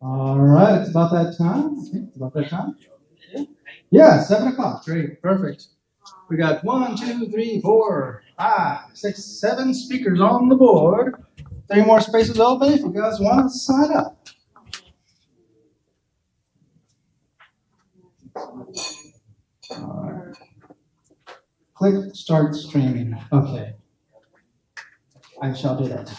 All right, it's about that time. I think it's about that time. Yeah, 7 o'clock. Great, perfect. We got 1, 2, 3, 4, 5, 6, 7 speakers on the board. 3 more spaces open if you guys want to sign up. All right. Click start streaming. Okay. I shall do that.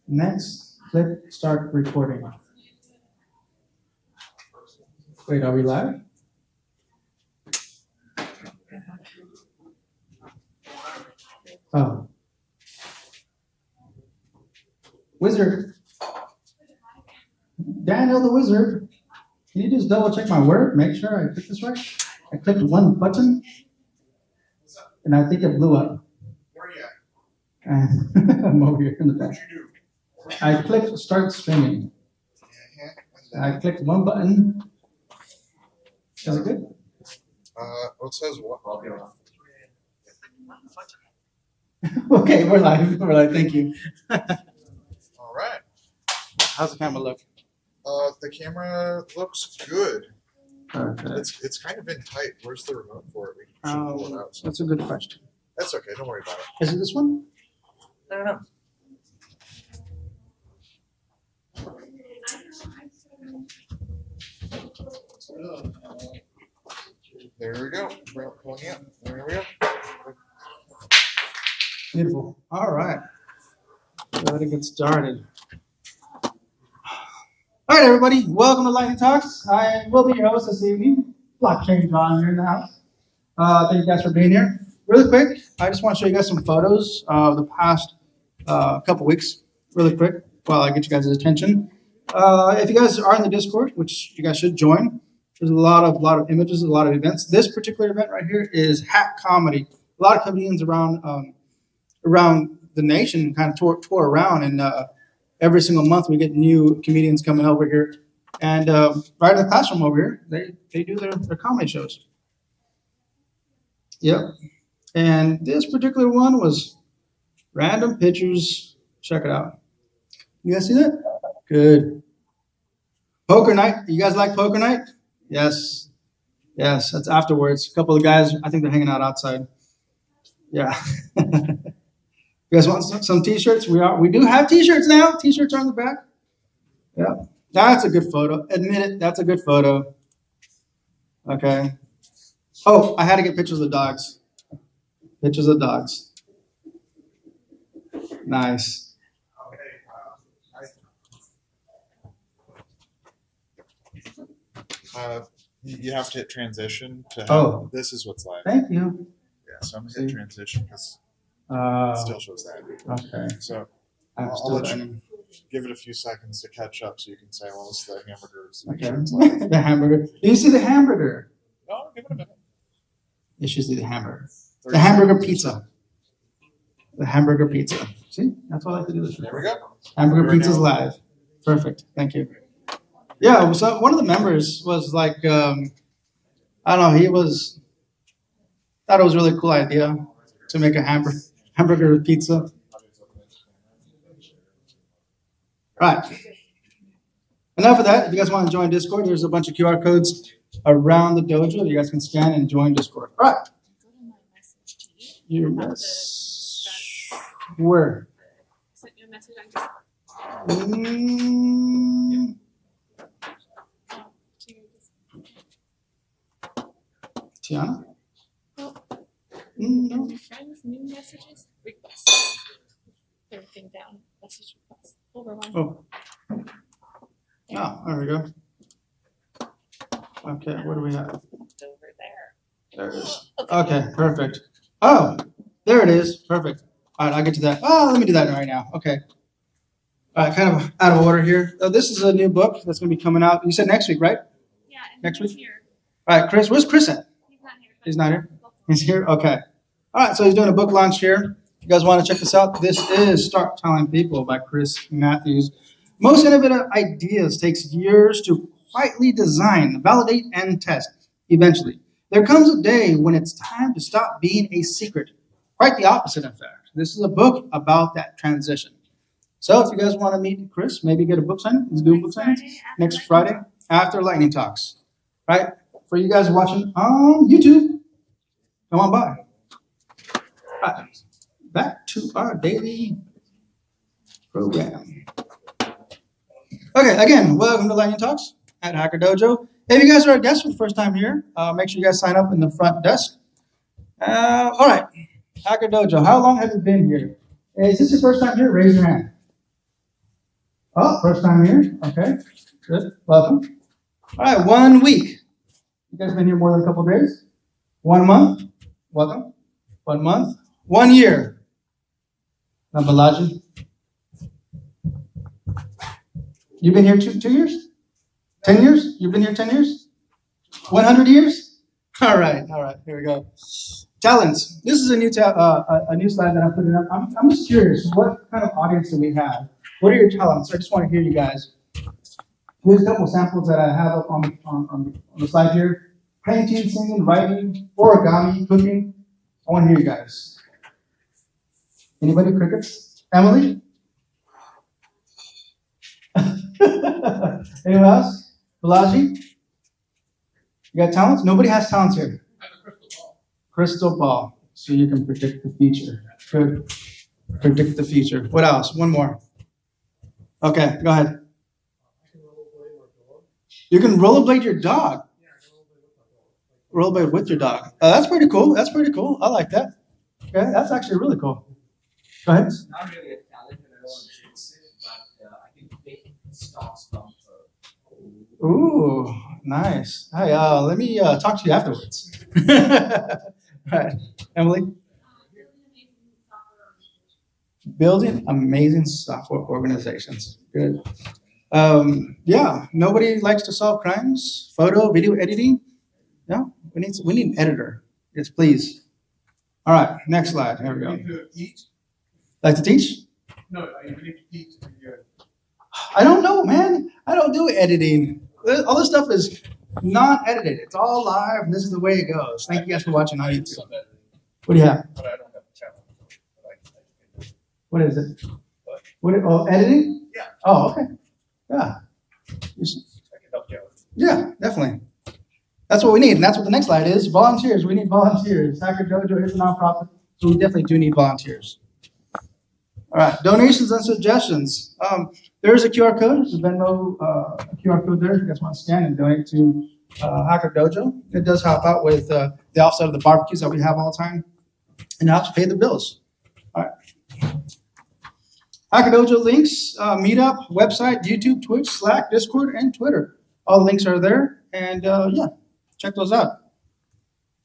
Next, click start recording. Wait, are we live? Oh. Wizard. Daniel the Wizard. Can you just double check my work? Make sure I clicked this right? I clicked one button, and I think it blew up. Where are you at? I'm over here in the back. What'd you do? I clicked start streaming. I clicked one button. Is it good? It says what? Okay, we're live. We're live. Thank you. All right. How's the camera look? The camera looks good. Okay. It's kind of in tight. Where's the remote for it? We should pull it out. That's a good question. That's okay. Don't worry about it. Is it this one? I don't know. There we go. We're pulling it. There we go. Beautiful. All right. Go ahead and get started. All right, everybody. Welcome to Lightning Talks. I will be your host this evening. Blockchain John here in the house. Thank you guys for being here. Really quick, I just want to show you guys some photos of the past couple weeks. Really quick, while I get you guys' attention. If you guys are in the Discord, which you guys should join, there's a lot of images, a lot of events. This particular event right here is Hack Comedy. A lot of comedians around the nation kind of tour around, and every single month we get new comedians coming over here. And right in the classroom over here, they do their comedy shows. Yep. And this particular one was random pictures. Check it out. You guys see that? Good. Poker night. You guys like poker night? Yes. Yes, that's afterwards. A couple of guys, I think they're hanging out outside. Yeah. You guys want some t-shirts? We do have t-shirts now. T-shirts are on the back. Yeah. That's a good photo. Admit it, that's a good photo. Okay. Oh, I had to get pictures of the dogs. Pictures of dogs. Nice. You have to hit transition to have, this is what's live. Thank you. Yeah, so I'm going to hit transition because it still shows that. Okay. So I'll let you give it a few seconds to catch up so you can say, well, it's the hamburgers. Okay. The hamburger. Do you see the hamburger? No, give it a minute. You should see the hamburger. The hamburger pizza. The hamburger pizza. See? That's what I like to do. There we go. Hamburger pizza's live. Perfect. Thank you. Yeah, so one of the members was like, I don't know, thought it was a really cool idea to make a hamburger pizza. Right. Enough of that. If you guys want to join Discord, there's a bunch of QR codes around the dojo. You guys can scan and join Discord. All right. Your mess. Where? I sent you a message on Tiana? No. Friends, new messages, requests. Everything down. Message requests. Over one. Oh. Oh, there we go. Okay, what do we have? Over there. There it is. Okay, perfect. Oh, there it is. Perfect. All right, I'll get to that. Oh, let me do that right now. Okay. All right, kind of out of order here. This is a new book that's going to be coming out. You said next week, right? Yeah, and next week? Here. All right, Chris. Where's Chris at? He's not here. He's not here? He's here? Okay. All right, so he's doing a book launch here. You guys want to check this out? This is Start Telling People by Chris Matthews. Most innovative ideas takes years to quietly design, validate, and test. Eventually, There comes a day when it's time to stop being a secret. Quite the opposite, in fact. This is a book about that transition. So if you guys want to meet Chris, maybe get a book signing. Let's do a book signing next Friday after Lightning Talks. Right? For you guys watching on YouTube, come on by. Right. Back to our daily program. Okay, again, welcome to Lightning Talks at Hacker Dojo. If you guys are a guest for the first time here, make sure you guys sign up in the front desk. All right, Hacker Dojo, how long have you been here? Is this your first time here? Raise your hand. Oh, first time here? Okay, good, welcome. All right, 1 week. You guys been here more than a couple of days? 1 month? Welcome. 1 month? 1 year. Balaji. You've been here two years? 10 years? You've been here 10 years? 100 years? All right, here we go. Talents. This is a new slide that I'm putting up. I'm just curious, what kind of audience do we have? What are your talents? I just want to hear you guys. Here's a couple samples that I have up on the slide here. Painting, singing, writing, origami, cooking. I want to hear you guys. Anybody? Crickets? Emily? Anyone else? Balaji? You got talents? Nobody has talents here. I have a crystal ball. Crystal ball. So you can predict the future. Good. Predict the future. What else? One more. Okay, go ahead. You can rollerblade your dog. Rollerblade with your dog. That's pretty cool. That's pretty cool. I like that. Okay, that's actually really cool. Go ahead. Not really a talent, and I don't want to jinx it, but I think making stocks from her. Ooh, nice. Hey, let me talk to you afterwards. All right, Emily. Building amazing software organizations. Good. Yeah, nobody likes to solve crimes. Photo, video editing. No, we need an editor. Yes, please. All right, next slide. Here we go. Like to teach? No, I need to teach to be good. I don't know, man. I don't do editing. All this stuff is not edited. It's all live, and this is the way it goes. Thank you guys for watching on YouTube. What do you have? But I don't have a channel. What is it? Oh, editing? Yeah. Oh, okay. Yeah. I can help you out. Yeah, definitely. That's what we need, and that's what the next slide is. Volunteers. We need volunteers. Hacker Dojo is a nonprofit, so we definitely do need volunteers. All right, donations and suggestions. There is a QR code. There's a Venmo QR code there. If you guys want to scan and donate to Hacker Dojo. It does help out with the offset of the barbecues that we have all the time, and helps pay the bills. All right. Hacker Dojo links, Meetup, website, YouTube, Twitch, Slack, Discord, and Twitter. All the links are there, and yeah, check those out.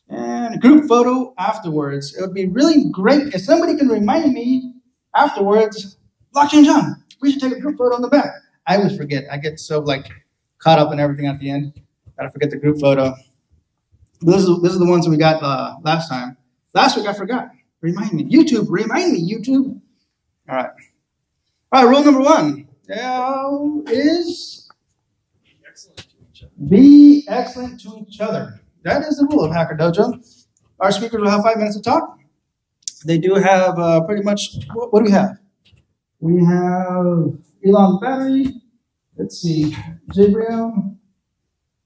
And a group photo afterwards. It would be really great if somebody can remind me afterwards, Blockchain John, we should take a group photo in the back. I always forget. I get so caught up in everything at the end that I forget the group photo. This is the ones that we got last time. Last week I forgot. Remind me. YouTube, remind me, YouTube. All right. All right, rule number 1 is be excellent to each other. That is the rule of Hacker Dojo. Our speakers will have 5 minutes to talk. They do have pretty much, what do we have? We have Elon Battery, let's see, JBRM,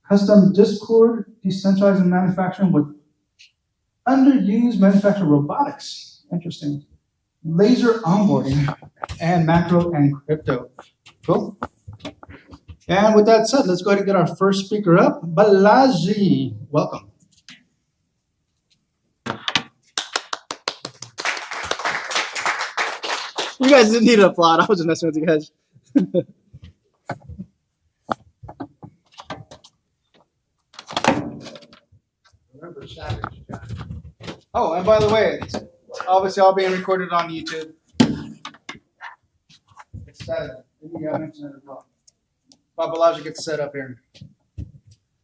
custom Discord, decentralized manufacturing with underused manufacturing robotics. Interesting. Laser onboarding, and macro and crypto. Cool. And with that said, let's go ahead and get our first speaker up. Balaji, welcome. You guys didn't need an applaud. I was just messing with you guys. Remember Savage, John. Oh, and by the way, it's obviously all being recorded on YouTube. It's that. I mentioned it as well. While Balaji gets set up here.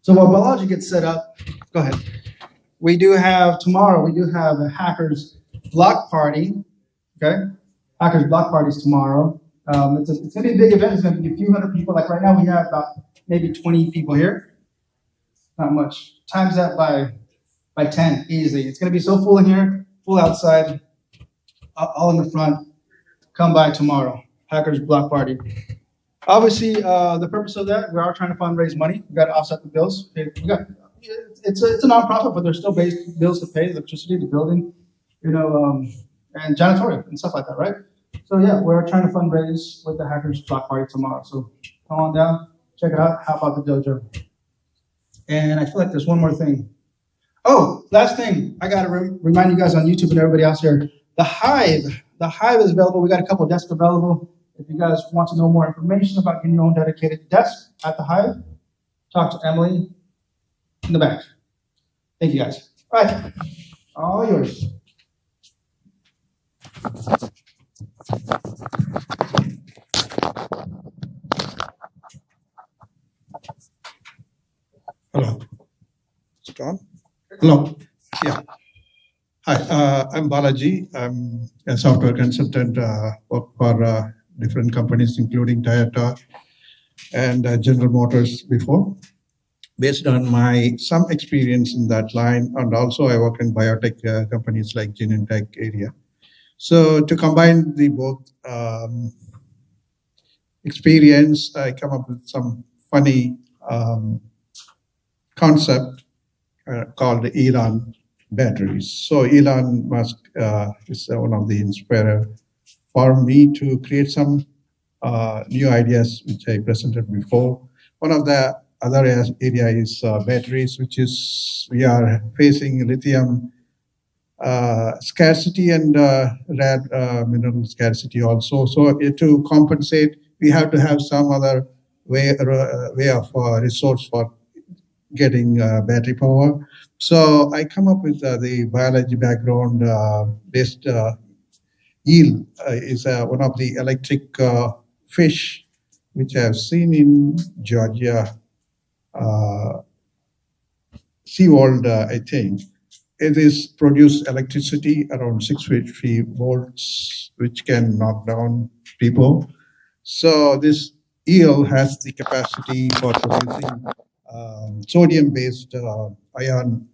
So while Balaji gets set up, go ahead. We do have tomorrow. We do have a hackers block party. Okay. Hackers block parties tomorrow. It's going to be a big event. It's going to be a few hundred people. Like right now, we have about maybe 20 people here. Not much. Times that by by 10, easy. It's going to be so full in here, full outside, all in the front. Come by tomorrow. Hackers Block Party. Obviously, the purpose of that, we are trying to fundraise money. We got to offset the bills. It's a nonprofit, but there's still bills to pay, electricity, the building, and janitorial and stuff like that, right? So yeah, we're trying to fundraise with the Hackers Block Party tomorrow. So come on down, check it out. How about the dojo? And I feel like there's one more thing. Oh, last thing, I got to remind you guys on YouTube and everybody else here, the Hive is available. We got a couple of desks available. If you guys want to know more information about getting your own dedicated desk at the Hive, talk to Emily in the back. Thank you guys. All right, all yours. Hello. Is it on? Hello. Yeah. Hi, I'm Balaji. I'm a software consultant, work for different companies, including Toyota and General Motors before. Based on some experience in that line, and also I work in biotech companies like Genentech area. So to combine the both experience, I come up with some funny concept called Elon batteries. So Elon Musk is one of the inspirer for me to create some new ideas which I presented before. One of the other area is batteries, which is we are facing lithium scarcity and rare mineral scarcity also. So to compensate, we have to have some other way of resource for getting battery power. So I come up with the biology background based eel is one of the electric fish which I have seen in Georgia SeaWorld, I think. It is produce electricity around 650 volts, which can knock down people. So this eel has the capacity for producing sodium-based ion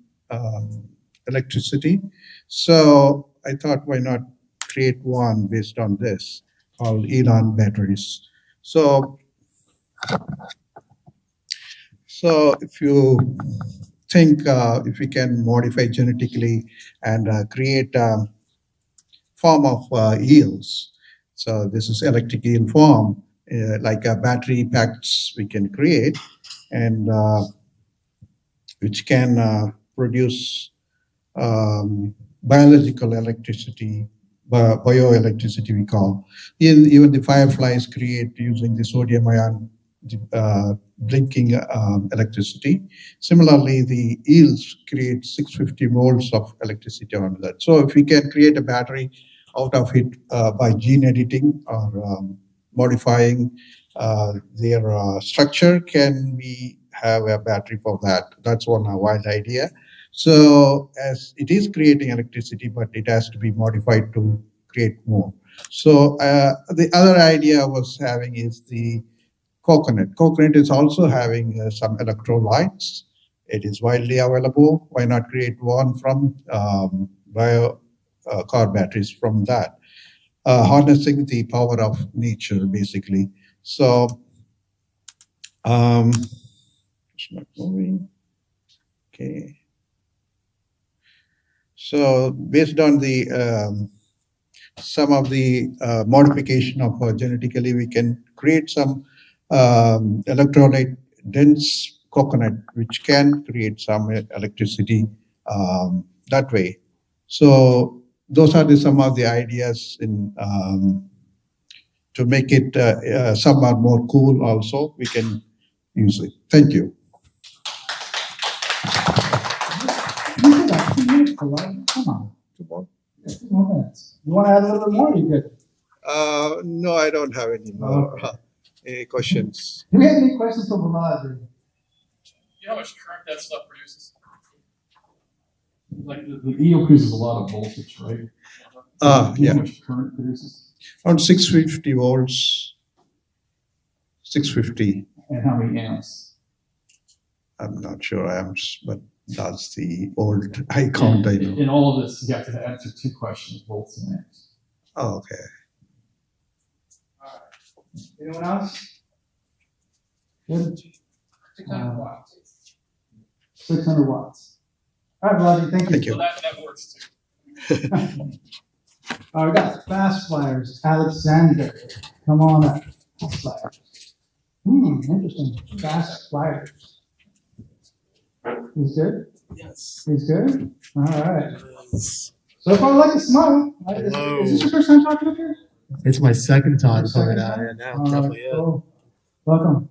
electricity. So I thought, why not create one based on this called Elon batteries. So if you think if we can modify genetically and create a form of eels, so this is electric eel form, like battery packs we can create, and which can produce biological electricity, bioelectricity we call. Even the fireflies create using the sodium ion blinking electricity. Similarly, the eels create 650 volts of electricity on that. So if we can create a battery out of it by gene editing or modifying their structure, can we have a battery for that? That's one wild idea. So as it is creating electricity, but it has to be modified to create more. So the other idea I was having is the coconut. Coconut is also having some electrolytes. It is widely available. Why not create one from car batteries from that? Harnessing the power of nature, basically. So, it's not moving. Okay. So based on the some of the modification of genetically, we can create some electrolyte dense coconut, which can create some electricity that way. So those are some of the ideas in to make it some are more cool also. We can use it. Thank you. You got 2 minutes for life. Come on. 2 more? Yeah, 2 more minutes. You want to add a little bit more? You good? No, I don't have any more questions. Do we have any questions for Balaji? You know how much current that stuff produces? Like the eel produces a lot of voltage, right? You know Yeah. how much current produces? Around 650 volts. 650. And how many amps? I'm not sure amps, but That's the old icon I know. In all of this, you have to answer 2 questions, both to names. Oh, okay. Anyone else? Good. 600 watts. 600 watts. All right, Balaji, thank you. Thank you. So that works too. All right, we got fast flyers. Alexander, come on up. Fast flyers. Interesting. Fast flyers. He's good? Yes. He's good? All right. So far, I like a smile. Is this your first time talking up here? It's my second time Your coming second out time? here now. All right, Definitely, yeah. cool. Welcome.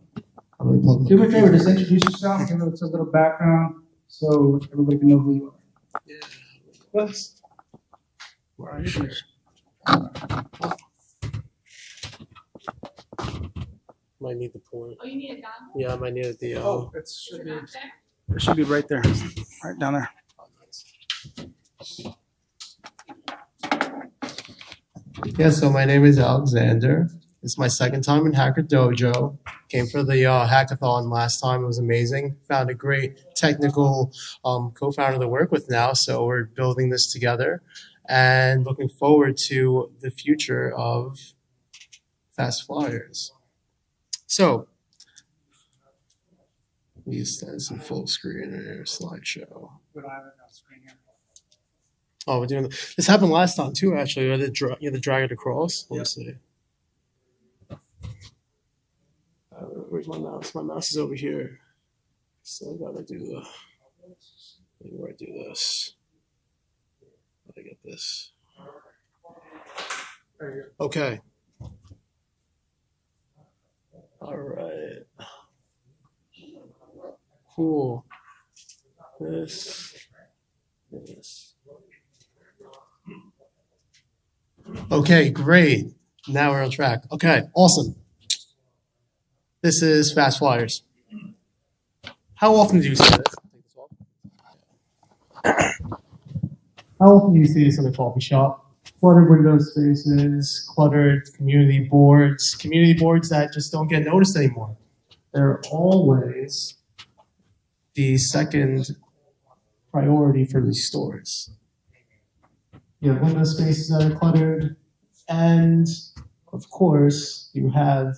I'm really pumped. Do me a favor, just introduce yourself, give us a little background so everybody can know who you are. Yeah. Yes. Where are you? Might need the point. Oh, you need a gun? Yeah, I might need it. The It should be right there, right down there. Yeah, so my name is Alexander. It's my second time in Hacker Dojo. Came for the hackathon last time. It was amazing. Found a great technical co-founder to work with now. So we're building this together and looking forward to the future of fast flyers. So we stand some full screen here, slideshow. We don't have it on screen here. Oh, we're doing this. Happened last time too. Actually, you had to drag it across. Let me see. Where's my mouse? My mouse is over here. So I gotta do the. Where I do this? I get this. Okay. All right. Cool. This. Okay, great. Now we're on track. Okay, awesome. This is fast flyers. How often do you see this? How often do you see this in a coffee shop? Cluttered window spaces, cluttered community boards that just don't get noticed anymore. They're always the second priority for these stores. You have window spaces that are cluttered, and of course, you have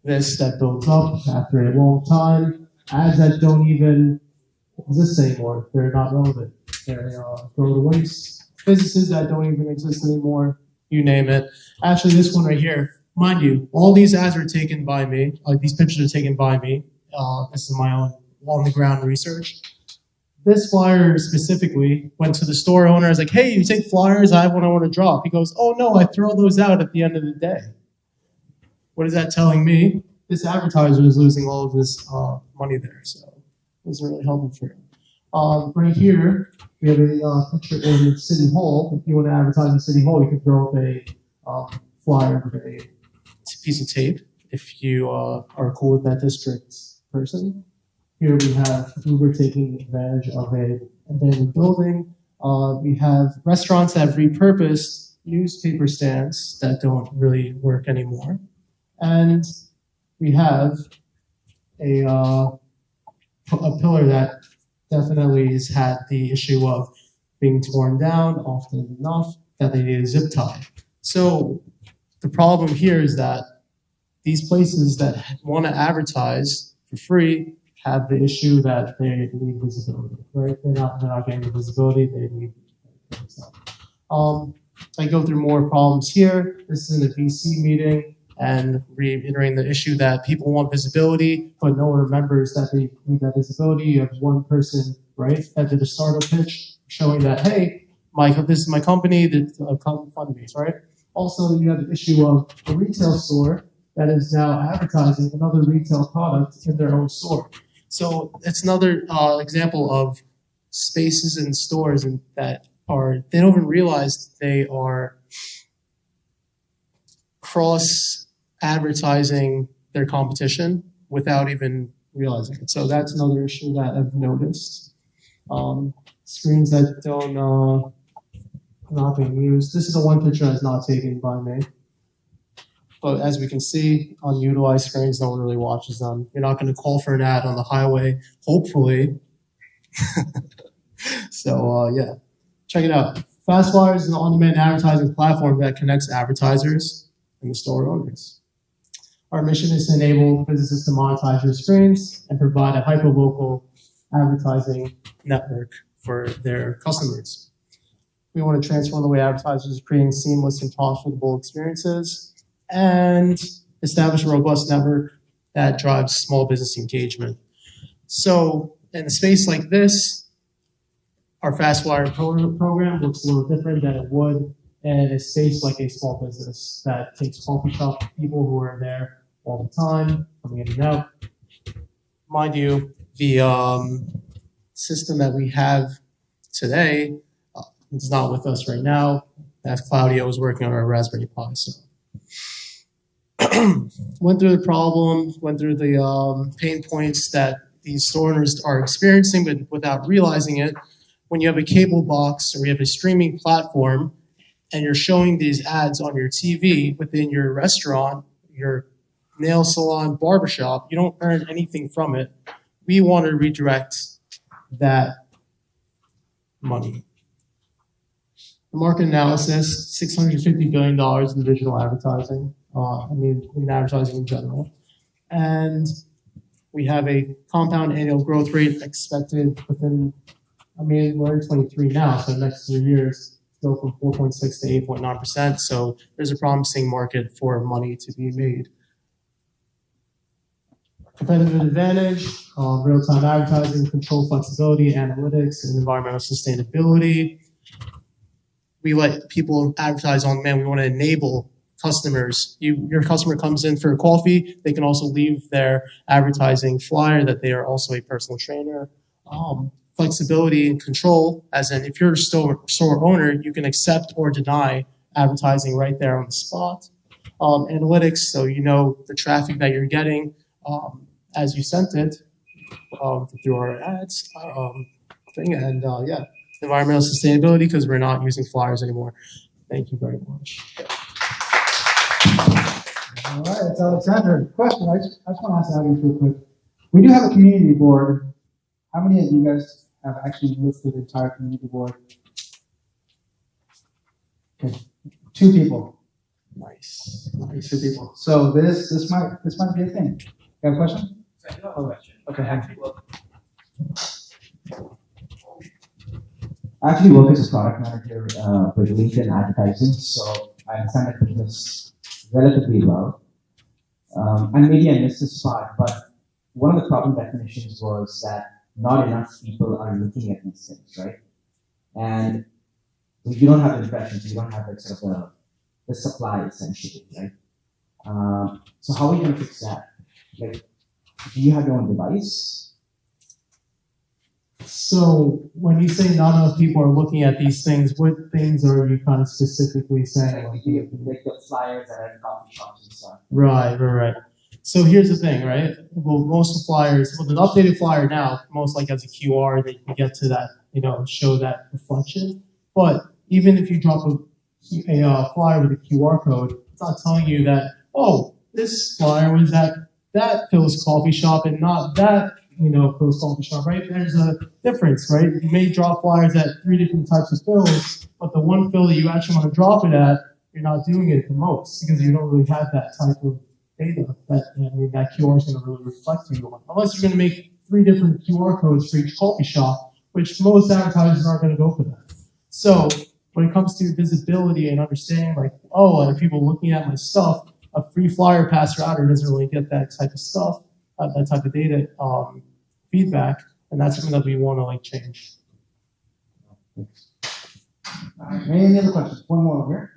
this that builds up after a long time. Ads that don't even exist anymore. They're not relevant. They're throw to waste. Businesses that don't even exist anymore. You name it. Actually, this one right here, mind you, all these ads are taken by me. These pictures are taken by me. This is my own on-the-ground research. This flyer specifically went to the store owner. I was like, hey, you take flyers? I have one I want to drop. He goes, oh, no, I throw those out at the end of the day. What is that telling me? This advertiser is losing all of this money there, so it wasn't really helpful for him. Right here, we have a picture in City Hall. If you want to advertise in City Hall, you can throw up a flyer with a piece of tape if you are cool with that district person. Here we have Uber taking advantage of an abandoned building. We have restaurants that have repurposed newspaper stands that don't really work anymore. And we have a pillar that definitely has had the issue of being torn down often enough that they need a zip tie. So the problem here is that these places that want to advertise for free have the issue that they need visibility, right? They're not getting the visibility they need. I go through more problems here. This is in a VC meeting and reiterating the issue that people want visibility, but no one remembers that they need that visibility. You have one person, right, that did a startup pitch showing that, hey, this is my company, that come fund me, right? Also, you have the issue of a retail store that is now advertising another retail product in their own store. So it's another example of spaces and stores they don't even realize they are cross-advertising their competition without even realizing it. So that's another issue that I've noticed. Screens that don't not being used. This is the one picture that's not taken by me. But as we can see, unutilized screens, no one really watches them. You're not going to call for an ad on the highway, hopefully, So yeah, check it out. Fastwire is an on-demand advertising platform that connects advertisers and the store owners. Our mission is to enable businesses to monetize your screens and provide a hyper-local advertising network for their customers. We want to transform the way advertisers are creating seamless and profitable experiences and establish a robust network that drives small business engagement. So in a space like this, our Fastwire program looks a little different than it would in a space like a small business that takes coffee shop people who are there all the time, coming in and out. Mind you, the system that we have today is not with us right now, as Claudio is working on our Raspberry Pi. So went through the problem, went through the pain points that these store owners are experiencing, but without realizing it. When you have a cable box or you have a streaming platform and you're showing these ads on your TV within your restaurant, your nail salon, barbershop, you don't earn anything from it. We want to redirect that money. The market analysis, $650 billion in digital advertising, in advertising in general. And we have a compound annual growth rate expected within, we're in 23 now, so the next 3 years, go from 4.6 to 8.9%. So there's a promising market for money to be made. Competitive advantage, real-time advertising, control flexibility, analytics, and environmental sustainability. We let people advertise on demand. We want to enable customers. Your customer comes in for a coffee, they can also leave their advertising flyer that they are also a personal trainer. Flexibility and control, as in if you're a store owner, you can accept or deny advertising right there on the spot. Analytics, so you know the traffic that you're getting as you sent it through our ads thing. And yeah, environmental sustainability, because we're not using flyers anymore. Thank you very much. All right, it's Alexander. Question, I just want to ask the audience real quick. We do have a community board. How many of you guys have actually looked through the entire community board? Okay. 2 people. Nice. 2 people. So this might be a thing. You have a question? I do have a question. Okay. I actually work as a product manager for LinkedIn advertising, so I understand the business relatively well. And maybe I missed this part, but one of the problem definitions was that not enough people are looking at these things, right? And you don't have impressions, you don't have like sort of the supply essentially, right? So how are you going to fix that? Like, do you have your own device? So when you say not enough people are looking at these things, what things are you kind of specifically saying? Like the flyers that are in coffee shops and stuff. Right. So here's the thing, right? Well, most of the flyers, the updated flyer now, most like has a QR that you can get to that, show that reflection. But even if you drop a flyer with a QR code, it's not telling you that, oh, this flyer was at that Phil's coffee shop and not that, Phil's coffee shop, right? There's a difference, right? You may drop flyers at 3 different types of Phil's, but the one Phil that you actually want to drop it at, you're not doing it the most because you don't really have that type of data that QR is going to really reflect to you on. Unless you're going to make 3 different QR codes for each coffee shop, which most advertisers aren't going to go for that. So when it comes to visibility and understanding, like, oh, are people looking at my stuff? A free flyer pass router doesn't really get that type of stuff, that type of data feedback, and that's something that we want to change. Any other questions? One more over here.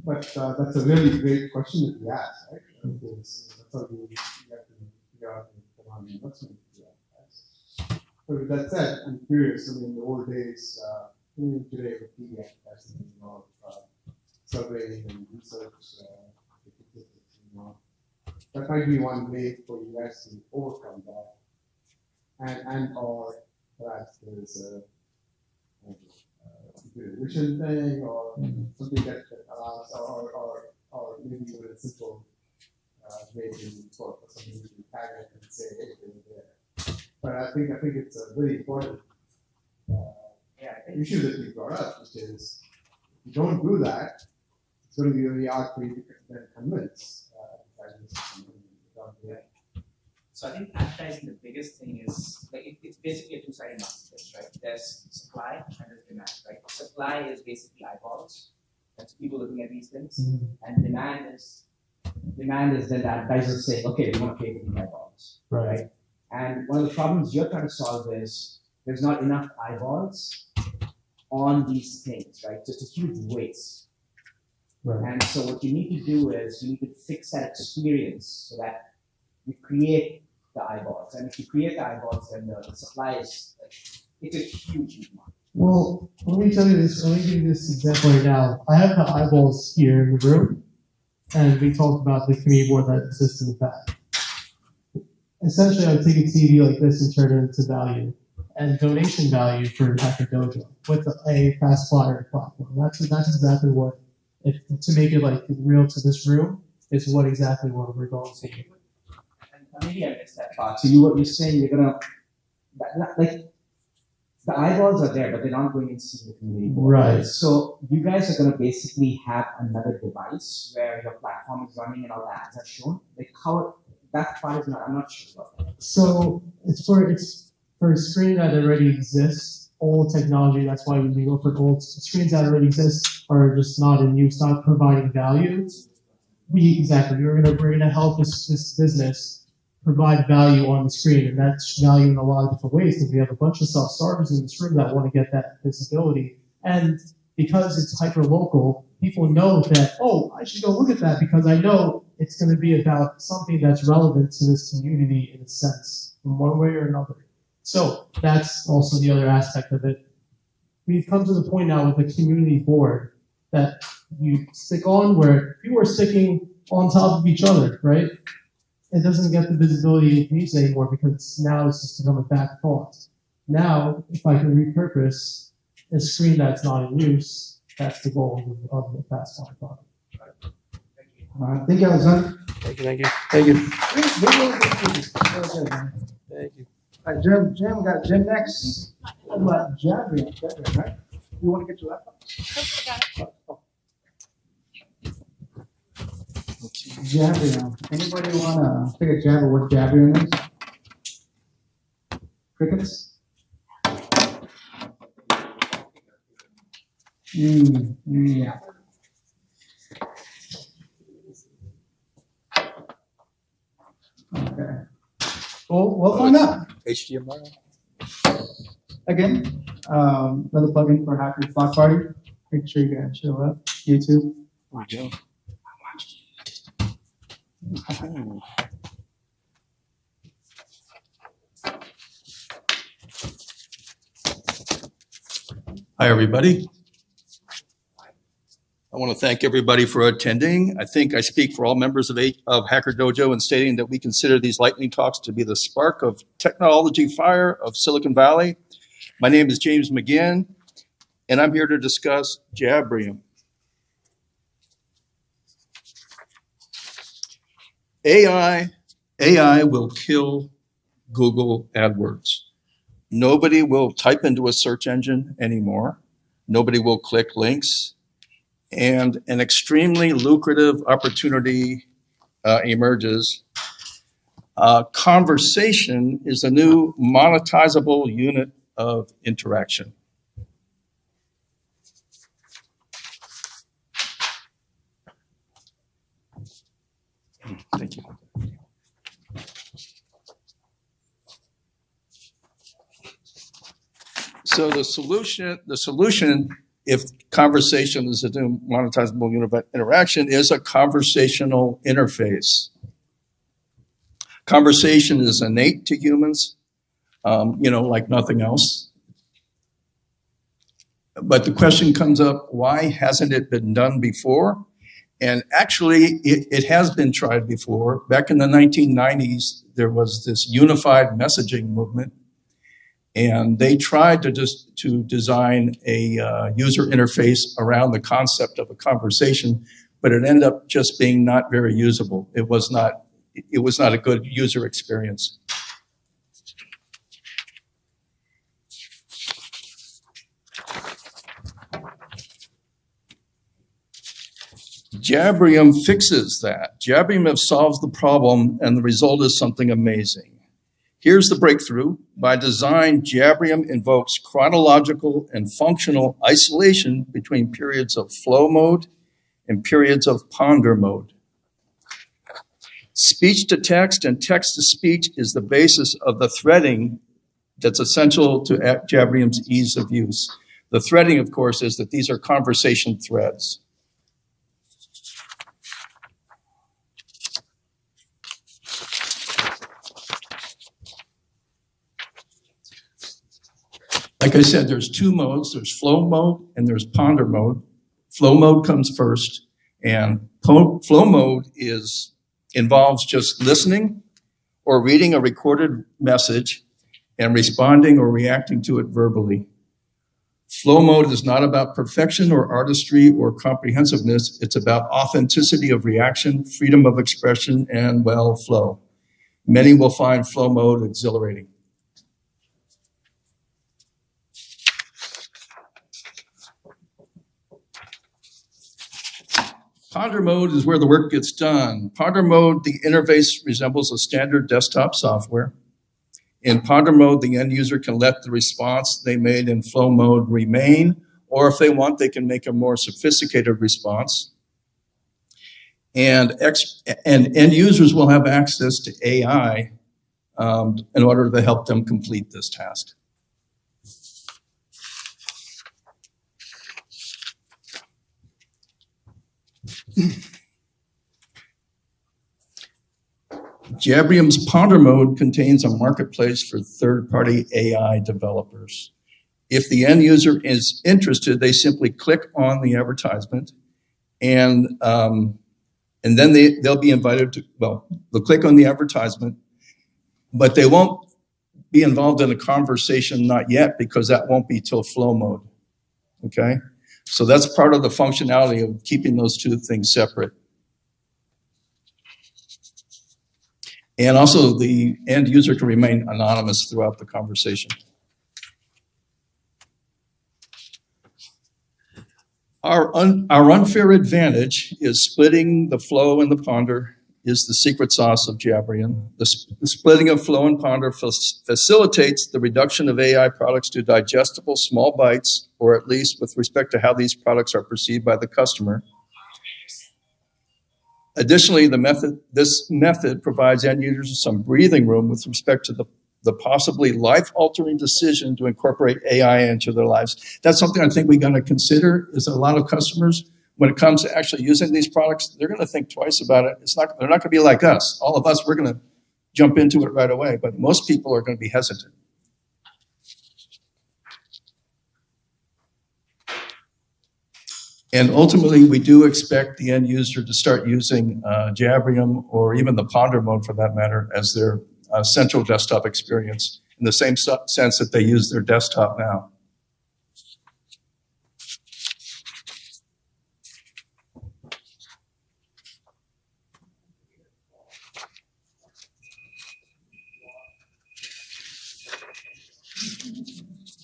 But that's a really great question that you asked, right? Because that's how you have to figure out the investment. But with that said, I'm curious. In the old days, even today with TV advertising, surveying and research, that might be one way for you guys to overcome that, and or perhaps there's a vision thing or something that allows, or maybe even a simple way for somebody to tag it and say, hey, they're there. But I think it's a really important issue that you brought up, which is if you don't do that, it's going to be really hard for you to then convince advertisers. So I think advertising, the biggest thing is like it's basically a two-sided marketplace, right? There's supply and there's demand, right? Supply is basically eyeballs. That's people looking at these things, and demand is then the advertisers say, okay, we want to pay for these eyeballs, right? And one of the problems you're trying to solve is there's not enough eyeballs on these things, right? So it's a huge waste. Right. And so what you need to do is you need to fix that experience so that you create the eyeballs. And if you create the eyeballs, then the supply is it's a huge market. Well, let me tell you this. Let me give you this example right now. I have the eyeballs here in the room, and we talked about the community board that exists in the back. Essentially, I would take a TV like this and turn it into value and donation value for Hacker Dojo with a fast flyer platform. That's exactly what, if to make it like real to this room, is what exactly what we're going to do. And maybe I missed that part. So you're saying you're gonna like the eyeballs are there, but they're not going into the community board. Right. So you guys are gonna basically have another device where your platform is running and all the ads are shown. Like how that part is not. I'm not sure about that. So it's for a screen that already exists, old technology. That's why we go for old screens that already exist are just not in use, not providing value. We're gonna help this business provide value on the screen, and that's value in a lot of different ways because we have a bunch of self-starters in this room that want to get that visibility. And because it's hyper-local, people know that, oh, I should go look at that because I know it's going to be about something that's relevant to this community in a sense, in one way or another. So that's also the other aspect of it. We've come to the point now with the community board that you stick on where people are sticking on top of each other, right? It doesn't get the visibility it needs anymore because now it's just become a back thought. Now, if I can repurpose a screen that's not in use, that's the goal of the fast line product. Thank you, Alexander. Thank you. Thank you. Thank you. All right, Jim, we got Jim next. What about Jabrian, right? You want to get your laptop? Jabrian. Anybody want to take a jab at what Jabrian is? Crickets? Yeah. Okay. Well, we'll find out. HDMI. Again, another plugin for Hacker's Block Party. Make sure you guys show up. YouTube. Watch it. Hi, everybody. I want to thank everybody for attending. I think I speak for all members of Hacker Dojo in stating that we consider these lightning talks to be the spark of technology fire of Silicon Valley. My name is James McGinn, and I'm here to discuss Jabrium. AI will kill Google AdWords. Nobody will type into a search engine anymore. Nobody will click links. And an extremely lucrative opportunity emerges. Conversation is a new monetizable unit of interaction. Thank you. So the solution, if conversation is a new monetizable unit of interaction, is a conversational interface. Conversation is innate to humans, like nothing else. But the question comes up, why hasn't it been done before? And actually, it has been tried before. Back in the 1990s, there was this unified messaging movement, and they tried to design a user interface around the concept of a conversation, but it ended up just being not very usable. It was not a good user experience. Jabrium fixes that. Jabrium solves the problem, and the result is something amazing. Here's the breakthrough. By design, Jabrium invokes chronological and functional isolation between periods of flow mode and periods of ponder mode. Speech to text and text to speech is the basis of the threading that's essential to Jabrium's ease of use. The threading, of course, is that these are conversation threads. Like I said, there's two modes. There's flow mode and there's ponder mode. Flow mode comes first, and flow mode involves just listening or reading a recorded message and responding or reacting to it verbally. Flow mode is not about perfection or artistry or comprehensiveness. It's about authenticity of reaction, freedom of expression, and, well, flow. Many will find flow mode exhilarating. Ponder mode is where the work gets done. Ponder mode, the interface resembles a standard desktop software. In ponder mode, the end user can let the response they made in flow mode remain, or if they want, they can make a more sophisticated response. And end users will have access to AI in order to help them complete this task. Jabrium's ponder mode contains a marketplace for third-party AI developers. If the end user is interested, they simply click on the advertisement, and then they'll be invited to, well, they'll click on the advertisement, but they won't be involved in a conversation, not yet, because that won't be till flow mode, okay? So that's part of the functionality of keeping those two things separate. And also, the end user can remain anonymous throughout the conversation. Our unfair advantage is splitting the flow and the ponder is the secret sauce of Jabrium. The splitting of flow and ponder facilitates the reduction of AI products to digestible small bites, or at least with respect to how these products are perceived by the customer. Additionally, this method provides end users some breathing room with respect to the possibly life-altering decision to incorporate AI into their lives. That's something I think we got to consider, is a lot of customers, when it comes to actually using these products, they're going to think twice about it. They're not going to be like us. All of us, we're going to jump into it right away, but most people are going to be hesitant. And ultimately, we do expect the end user to start using Jabrium, or even the ponder mode for that matter, as their central desktop experience, in the same sense that they use their desktop now.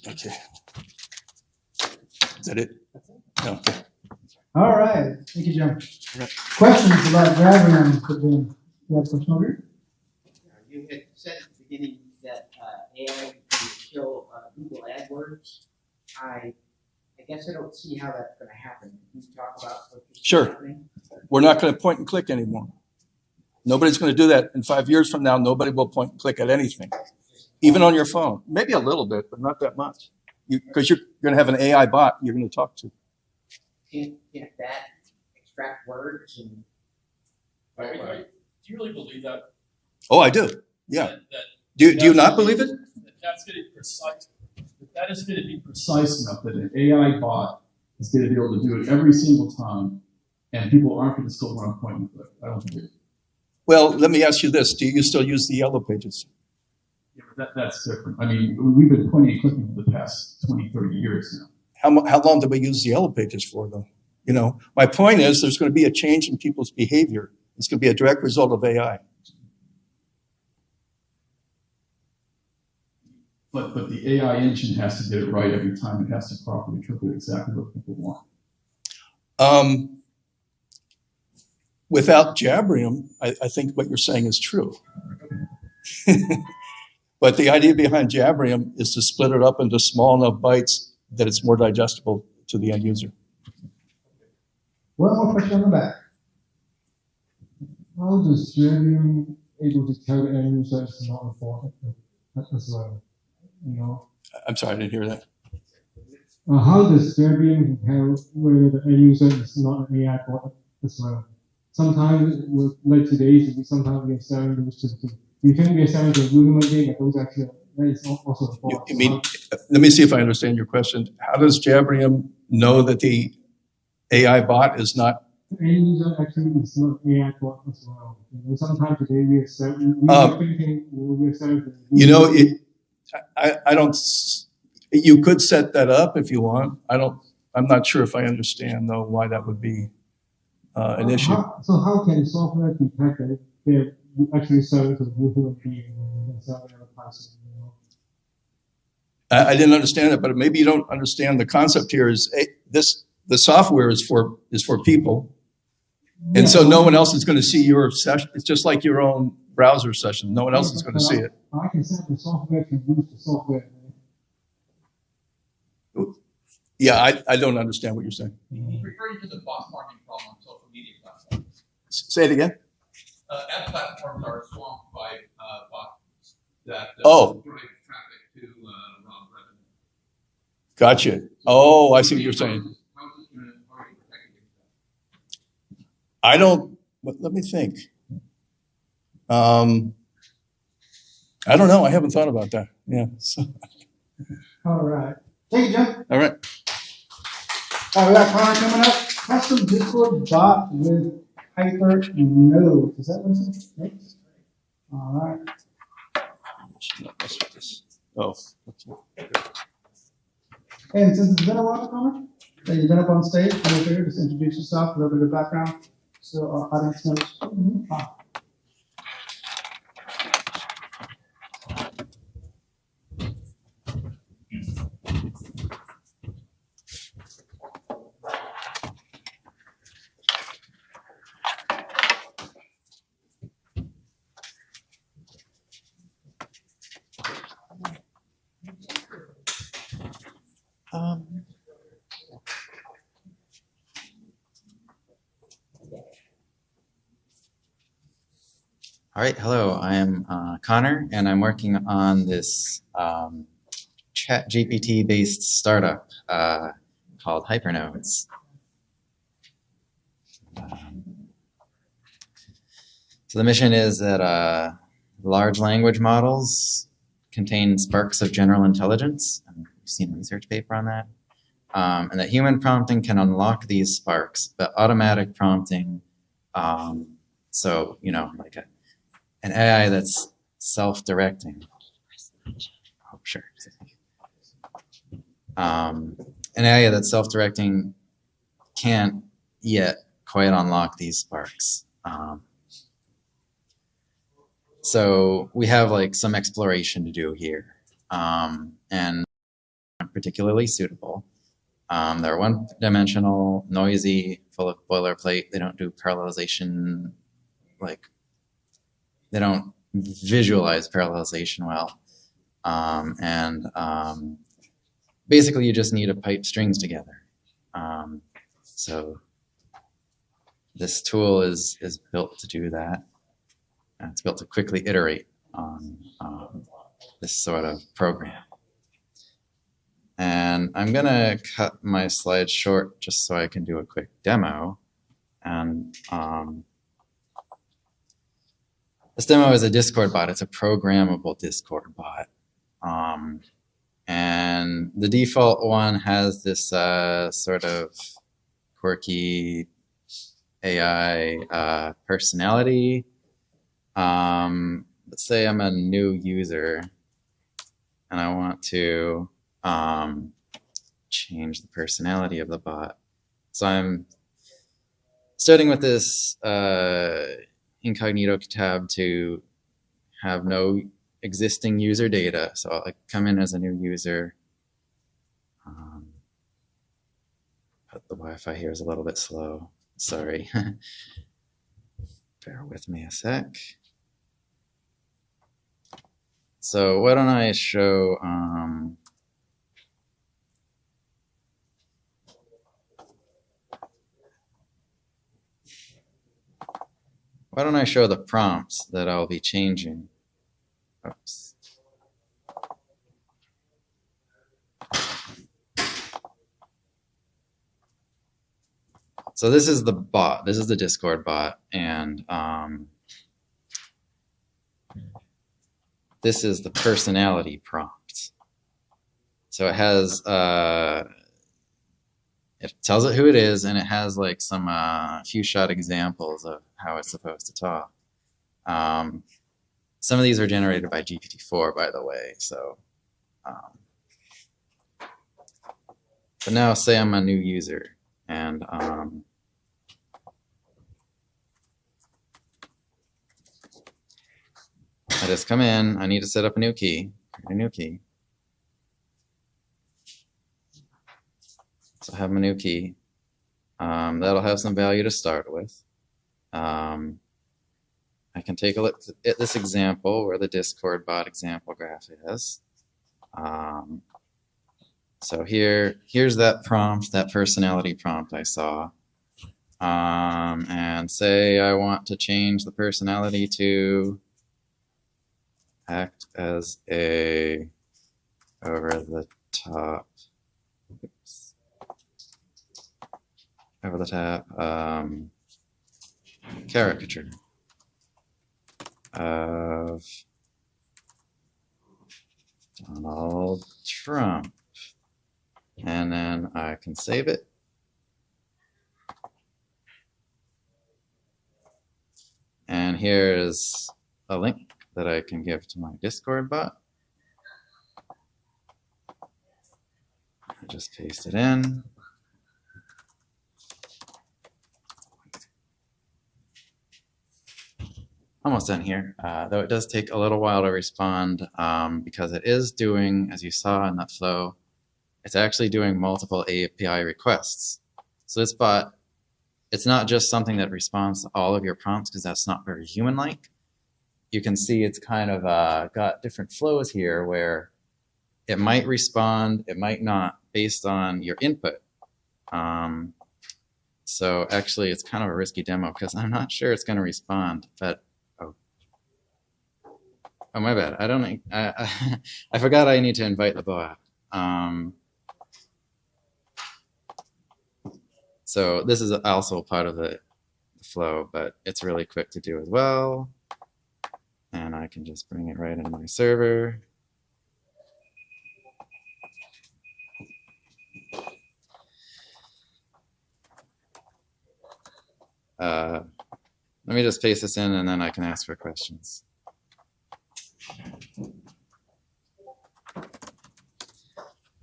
Okay. Is that it? No. Okay. All right. Thank you, Jim. Questions about Jabrium? You have a question over here? You had said at the beginning that AI would kill Google AdWords. I guess I don't see how that's going to happen. Can you talk about what's happening? We're not going to point and click anymore. Nobody's going to do that. In 5 years from now, nobody will point and click at anything, even on your phone. Maybe a little bit, but not that much. Because you're going to have an AI bot you're going to talk to. Can't that extract words? And Do you really believe that? Oh, I do. Yeah. Do you not believe it? That's going to be precise. That is going to be precise enough that an AI bot is going to be able to do it every single time, and people aren't going to still want to point and click. I don't believe it. Well, let me ask you this. Do you still use the yellow pages? Yeah, but that's different. I mean, we've been pointing and clicking for the past 20, 30 years now. How long did we use the yellow pages for, though? You know, my point is there's going to be a change in people's behavior. It's going to be a direct result of AI. But the AI engine has to get it right every time. It has to properly interpret exactly what people want. without Jabrium, I think what you're saying is true. But the idea behind Jabrium is to split it up into small enough bites that it's more digestible to the end user. One more question on the back. How does Jabrium able to tell the end user it's not important as well? You know? I'm sorry, I didn't hear that. How does Jabrium tell whether the end user is not an AI bot as well? Sometimes, like today, sometimes we are selling those to we think we are selling to a Google game, but those actually that is also a bot. You mean, let me see if I understand your question. How does Jabrium know that the AI bot is not? The end user actually is not AI bot as well. You know, sometimes today we are selling. We are selling to you know, I don't. You could set that up if you want. I'm not sure if I understand though why that would be an issue. So how can software detect that they're actually selling to the human being and selling to the person? You know? I didn't understand it, but maybe you don't understand the concept here. Is the software is for people, and so no one else is going to see your session. It's just like your own browser session. No one else is going to see it. I can set the software to use the software. Yeah, I don't understand what you're saying. He's referring to the bot farming problem on social media platforms. Say it again. Ad platforms are swamped by bots that drive traffic to wrong revenue. Gotcha. Oh, I see what you're saying. I don't. Let me think. I don't know. I haven't thought about that. Yeah. So. All right. Thank you, Jim. All right. All right, we got Connor coming up. Custom Discord bot with Hyper Node. Is that what it is? Yes. All right. Oh. And since it's been a while, Connor, that you've been up on stage, come over here, just introduce yourself, a little bit of background, so our audience knows. All right, hello, I am Connor, and I'm working on this chat GPT-based startup called Hypernodes. So the mission is that large language models contain sparks of general intelligence. I've seen a research paper on that. And that human prompting can unlock these sparks, but automatic prompting, so, you know, like an AI that's self-directing. Oh, sure. An AI that's self-directing can't yet quite unlock these sparks. So we have like some exploration to do here, and aren't particularly suitable. They're one-dimensional, noisy, full of boilerplate. They don't do parallelization, like they don't visualize parallelization well. Basically you just need to pipe strings together. So this tool is built to do that. And it's built to quickly iterate on this sort of program. And I'm gonna cut my slides short just so I can do a quick demo. And this demo is a Discord bot. It's a programmable Discord bot. And the default one has this sort of quirky AI personality. Let's say I'm a new user and I want to change the personality of the bot. So I'm starting with this incognito tab to have no existing user data. So I'll come in as a new user. But the Wi-Fi here is a little bit slow. Sorry. Bear with me a sec. So why don't I show the prompts that I'll be changing. Oops. So this is the bot. This is the Discord bot, and this is the personality prompt. So it has, it tells it who it is, and it has like some few shot examples of how it's supposed to talk. Some of these are generated by GPT-4, by the way. So, but now say I'm a new user, and I just come in, I need to set up a new key, create a new key. So I have my new key. That'll have some value to start with. I can take a look at this example where the Discord bot example graph is. So here's that prompt, that personality prompt I saw. And say I want to change the personality to act as a over-the-top caricature of Donald Trump. And then I can save it. And here's a link that I can give to my Discord bot. I just paste it in. Almost done here, though it does take a little while to respond because it is doing, as you saw in that flow, it's actually doing multiple API requests. So this bot, it's not just something that responds to all of your prompts because that's not very human-like. You can see it's kind of got different flows here where it might respond, it might not, based on your input. So actually it's kind of a risky demo because I'm not sure it's going to respond, but oh, my bad. I don't. I forgot I need to invite the bot. So this is also part of the flow, but it's really quick to do as well. And I can just bring it right into my server. Let me just paste this in, and then I can ask for questions.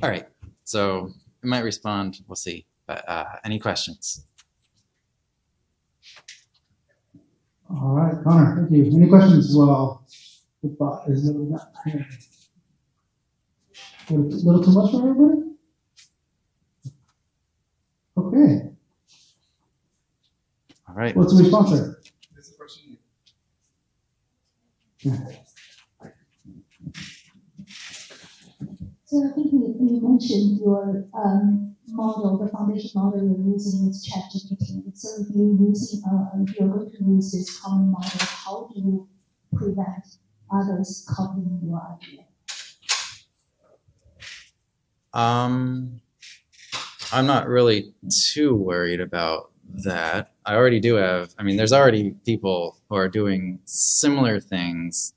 All right, so it might respond, we'll see, but any questions? All right, Connor, thank you. Any questions? Well, the bot is a little too much for everybody? Okay. All right. What's the response there? So I think you mentioned your model, the foundation model you're using is ChatGPT. So if you're going to use this common model, how do you prevent others copying your idea? I'm not really too worried about that. I already do have, I mean, there's already people who are doing similar things,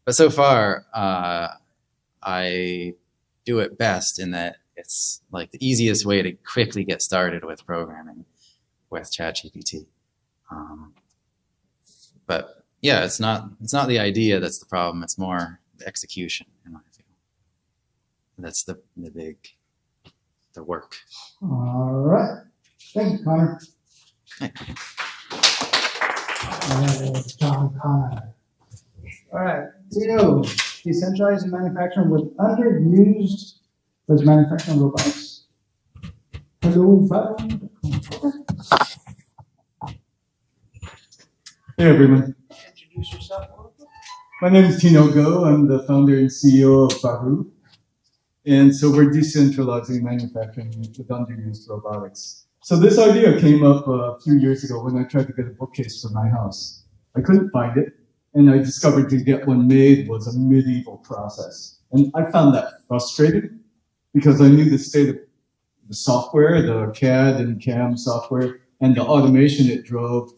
but so far, I do it best in that it's like the easiest way to quickly get started with programming with ChatGPT. But yeah, it's not the idea that's the problem. It's more the execution, in my view. That's the work. All right. Thank you, Connor. John Connor. All right. Tito, decentralized manufacturing with underused was manufacturing robotics. Hello, Hey everyone. Introduce yourself a little bit. My name is Tino Go. I'm the founder and CEO of Bahu. And so we're decentralizing manufacturing with underused robotics. So this idea came up a few years ago when I tried to get a bookcase for my house. I couldn't find it, and I discovered to get one made was a medieval process. And I found that frustrating because I knew the state of the software, the CAD and CAM software, and the automation it drove.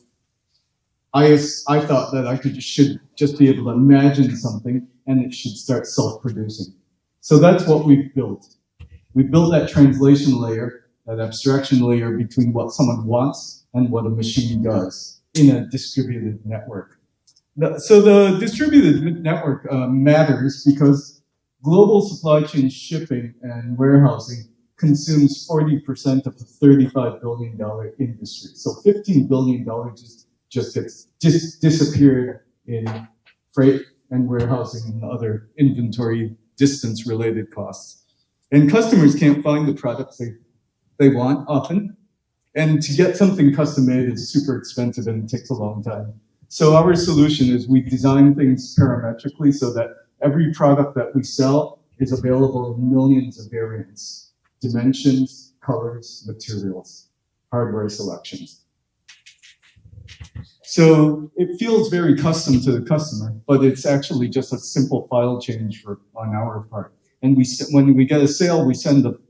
I thought that I should just be able to imagine something and it should start self-producing. So that's what we've built. We built that translation layer, that abstraction layer between what someone wants and what a machine does in a distributed network. So the distributed network matters because global supply chain shipping and warehousing consumes 40% of the $35 billion industry. So $15 billion just gets disappeared in freight and warehousing and other inventory distance-related costs. And customers can't find the products they want often. And to get something custom-made is super expensive and it takes a long time. So our solution is we design things parametrically so that every product that we sell is available in millions of variants, dimensions, colors, materials, hardware selections. So it feels very custom to the customer, but it's actually just a simple file change on our part. And when we get a sale, we send the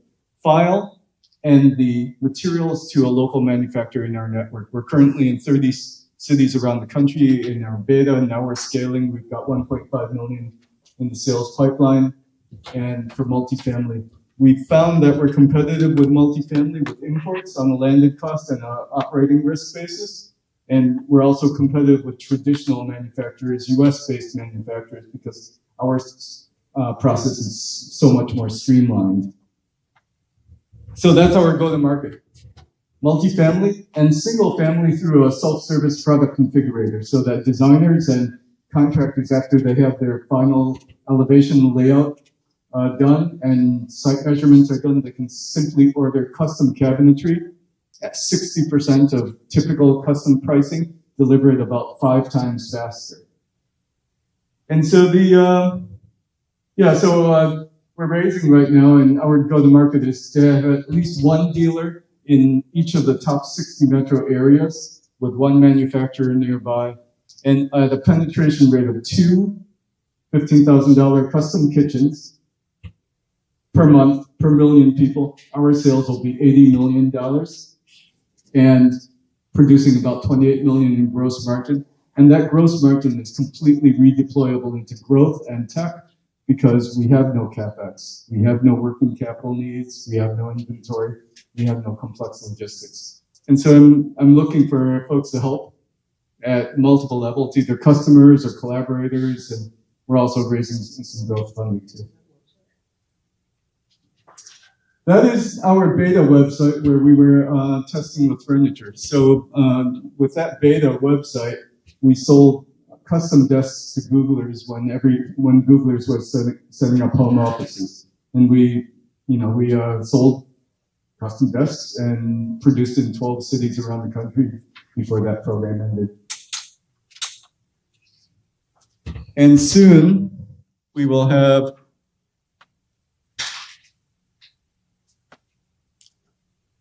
file and the materials to a local manufacturer in our network. We're currently in 30 cities around the country in our beta, and now we're scaling. We've got 1.5 million in the sales pipeline. And for multifamily, we found that we're competitive with multifamily with imports on a landed cost and an operating risk basis. And we're also competitive with traditional manufacturers, US-based manufacturers, because our process is so much more streamlined. So that's our go-to-market. Multifamily and single family through a self-service product configurator so that designers and contractors, after they have their final elevation layout done and site measurements are done, they can simply order custom cabinetry at 60% of typical custom pricing, delivered about 5 times faster. And so we're raising right now, and our go-to-market is to have at least one dealer in each of the top 60 metro areas with one manufacturer nearby, and at a penetration rate of 2 $15,000 custom kitchens per month per million people, our sales will be $80 million and producing about $28 million in gross margin. And that gross margin is completely redeployable into growth and tech because we have no CapEx. We have no working capital needs. We have no inventory. We have no complex logistics. And so I'm looking for folks to help at multiple levels, either customers or collaborators, and we're also raising some growth funding too. That is our beta website where we were testing with furniture. So with that beta website, we sold custom desks to Googlers when Googlers was setting up home offices, and we sold custom desks and produced in 12 cities around the country before that program ended. And soon we will have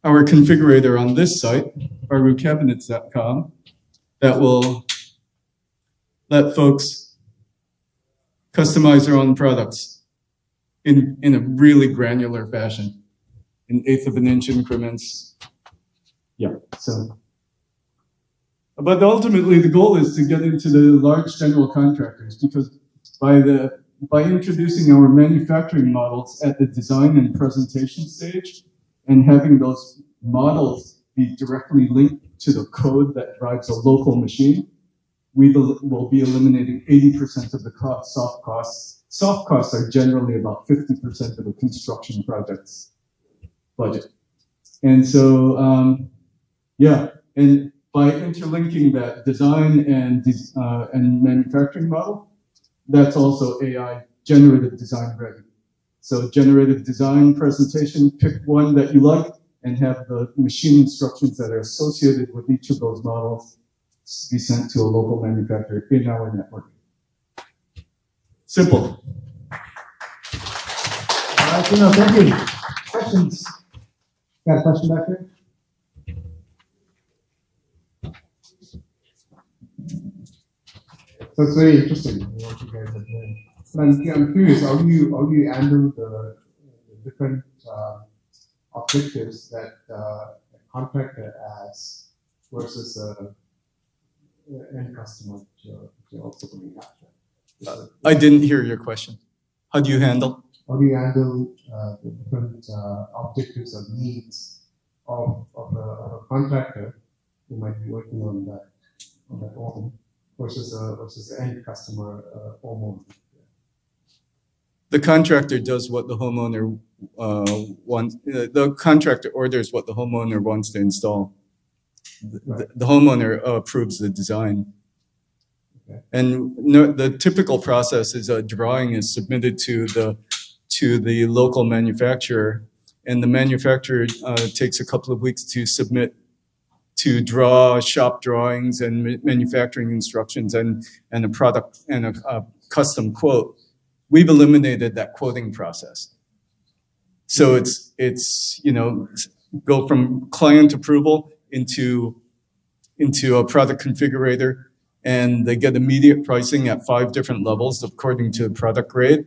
our configurator on this site, barucabinets.com, that will let folks customize their own products in a really granular fashion, in 1/8 of an inch increments. Yeah, so. But ultimately, the goal is to get into the large general contractors, because by introducing our manufacturing models at the design and presentation stage, and having those models be directly linked to the code that drives a local machine, we will be eliminating 80% of the soft costs. Soft costs are generally about 50% of a construction project's budget. And so, and by interlinking that design and manufacturing model, that's also AI generative design ready. So generative design presentation, pick one that you like and have the machine instructions that are associated with each of those models. be sent to a local manufacturer in our network. Simple. All right, thank you. Questions? Got a question back here? So it's very interesting what you guys are doing. But I'm curious, how do you handle the different objectives that a contractor has versus end customer that you're also going after? I didn't hear your question. How do you handle? How do you handle the different objectives or needs of a contractor who might be working on that home versus the end customer homeowner? The contractor does what the homeowner wants. The contractor orders what the homeowner wants to install. The homeowner approves the design. Okay. And the typical process is a drawing is submitted to the local manufacturer, and the manufacturer takes a couple of weeks to draw shop drawings and manufacturing instructions and a product and a custom quote. We've eliminated that quoting process. So it's go from client approval into a product configurator, and they get immediate pricing at 5 different levels according to product grade,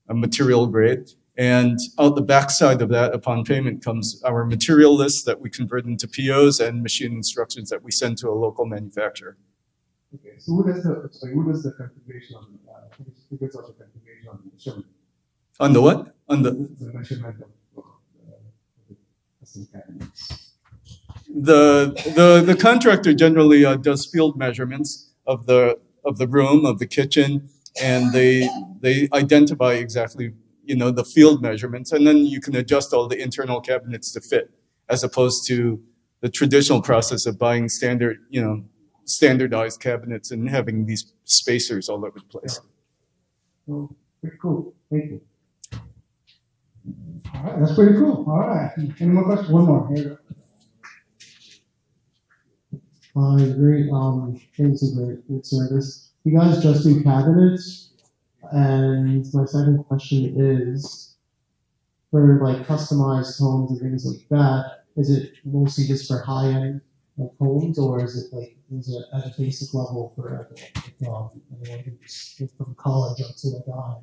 a material grade. And out the backside of that, upon payment, comes our material list that we convert into POs and machine instructions that we send to a local manufacturer. Okay, so who does the configuration on the configuration on the measurement? On the what? On the measurement of the custom cabinets. The contractor generally does field measurements of the room, of the kitchen, and they identify exactly the field measurements, and then you can adjust all the internal cabinets to fit, as opposed to the traditional process of buying standardized cabinets and having these spacers all over the place. Yeah. Well, pretty cool. Thank you. All right, that's pretty cool. All right. Any more questions? One more. Here you go. Great. Thanks for great service. You guys just do cabinets, and my second question is, for like customized homes and things like that, is it mostly just for high-end homes, or is it at a basic level for anyone who's from college up to the guy?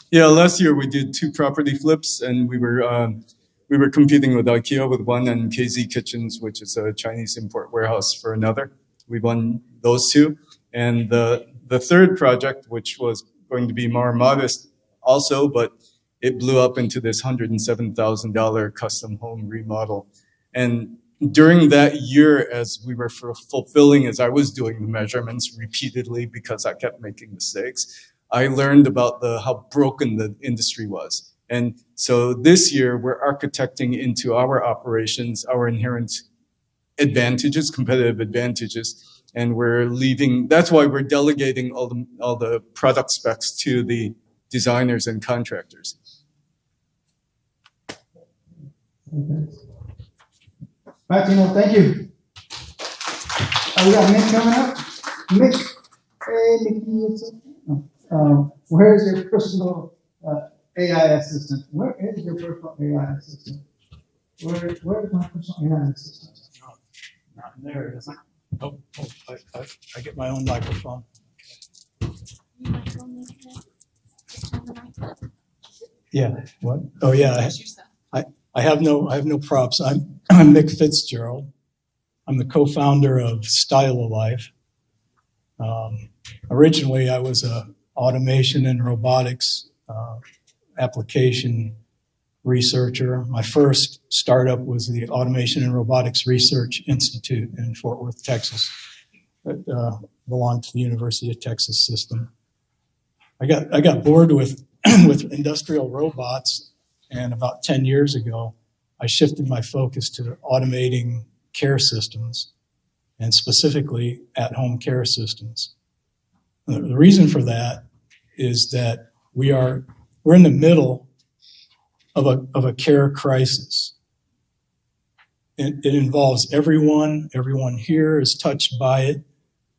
Yeah, last year we did 2 property flips, and we were competing with IKEA with one, and KZ Kitchens, which is a Chinese import warehouse, for another. We won those 2, and the third project, which was going to be more modest also, but it blew up into this $107,000 custom home remodel. And during that year, as we were fulfilling, as I was doing the measurements repeatedly because I kept making mistakes, I learned about how broken the industry was. And so this year, we're architecting into our operations our inherent advantages, competitive advantages, and that's why we're delegating all the product specs to the designers and contractors. Okay. All right, thank you. We got Nick coming up. Nick, hey, where's your personal AI assistant? Where is your personal AI assistant? Where is my personal AI assistant? Not in there, is it? Oh, I get my own microphone. Yeah. What? Oh, yeah. I have no props. I'm Mick Fitzgerald. I'm the co-founder of Style of Life. Originally, I was a automation and robotics application researcher. My first startup was the Automation and Robotics Research Institute in Fort Worth, Texas. That belonged to the University of Texas system. I got bored with industrial robots, and about 10 years ago, I shifted my focus to automating care systems, and specifically at-home care systems. The reason for that is that we're in the middle of a care crisis. It involves everyone. Everyone here is touched by it.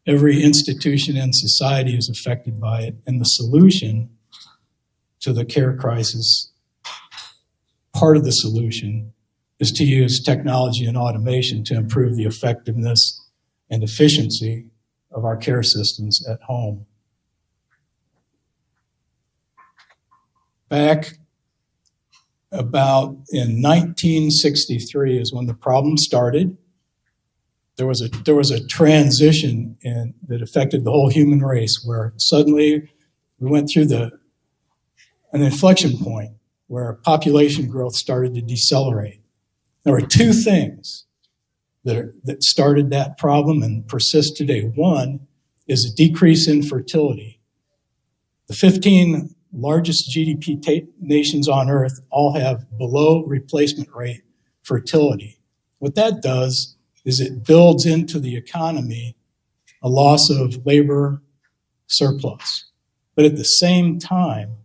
Every institution and society is affected by it, and the solution to the care crisis, part of the solution, is to use technology and automation to improve the effectiveness and efficiency of our care systems at home. Back about in 1963 is when the problem started. There was a transition that affected the whole human race, where suddenly we went through an inflection point where population growth started to decelerate. There were two things that started that problem and persist today. One is a decrease in fertility. The 15 largest GDP nations on earth all have below replacement rate fertility. What that does is it builds into the economy a loss of labor surplus. But at the same time,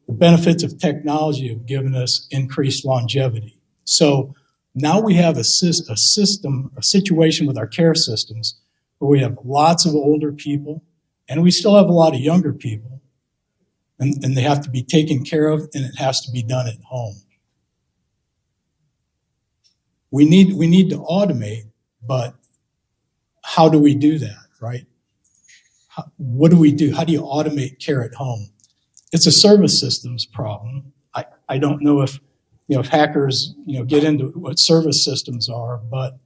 the benefits of technology have given us increased longevity. So now we have a situation with our care systems where we have lots of older people, and we still have a lot of younger people, and they have to be taken care of, and it has to be done at home. We need to automate, but how do we do that, right? What do we do? How do you automate care at home? It's a service systems problem. I don't know if hackers get into what service systems are, but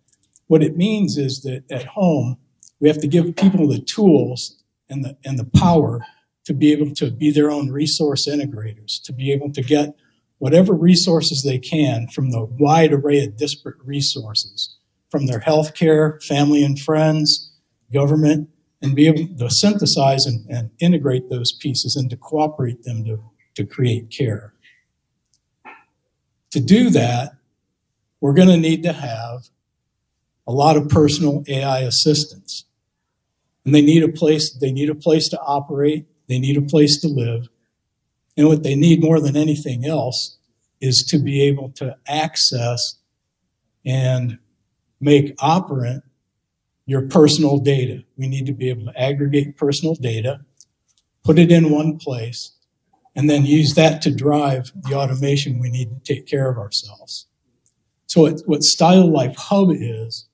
what it means is that at home we have to give people the tools and the power to be able to be their own resource integrators, to be able to get whatever resources they can from the wide array of disparate resources, from their healthcare, family and friends, government, and be able to synthesize and integrate those pieces and to cooperate them to create care. To do that, we're going to need to have a lot of personal AI assistants. And they need a place to operate, they need a place to live. And what they need more than anything else is to be able to access and make operant your personal data. We need to be able to aggregate personal data, put it in one place, and then use that to drive the automation we need to take care of ourselves. So what Style Life Hub is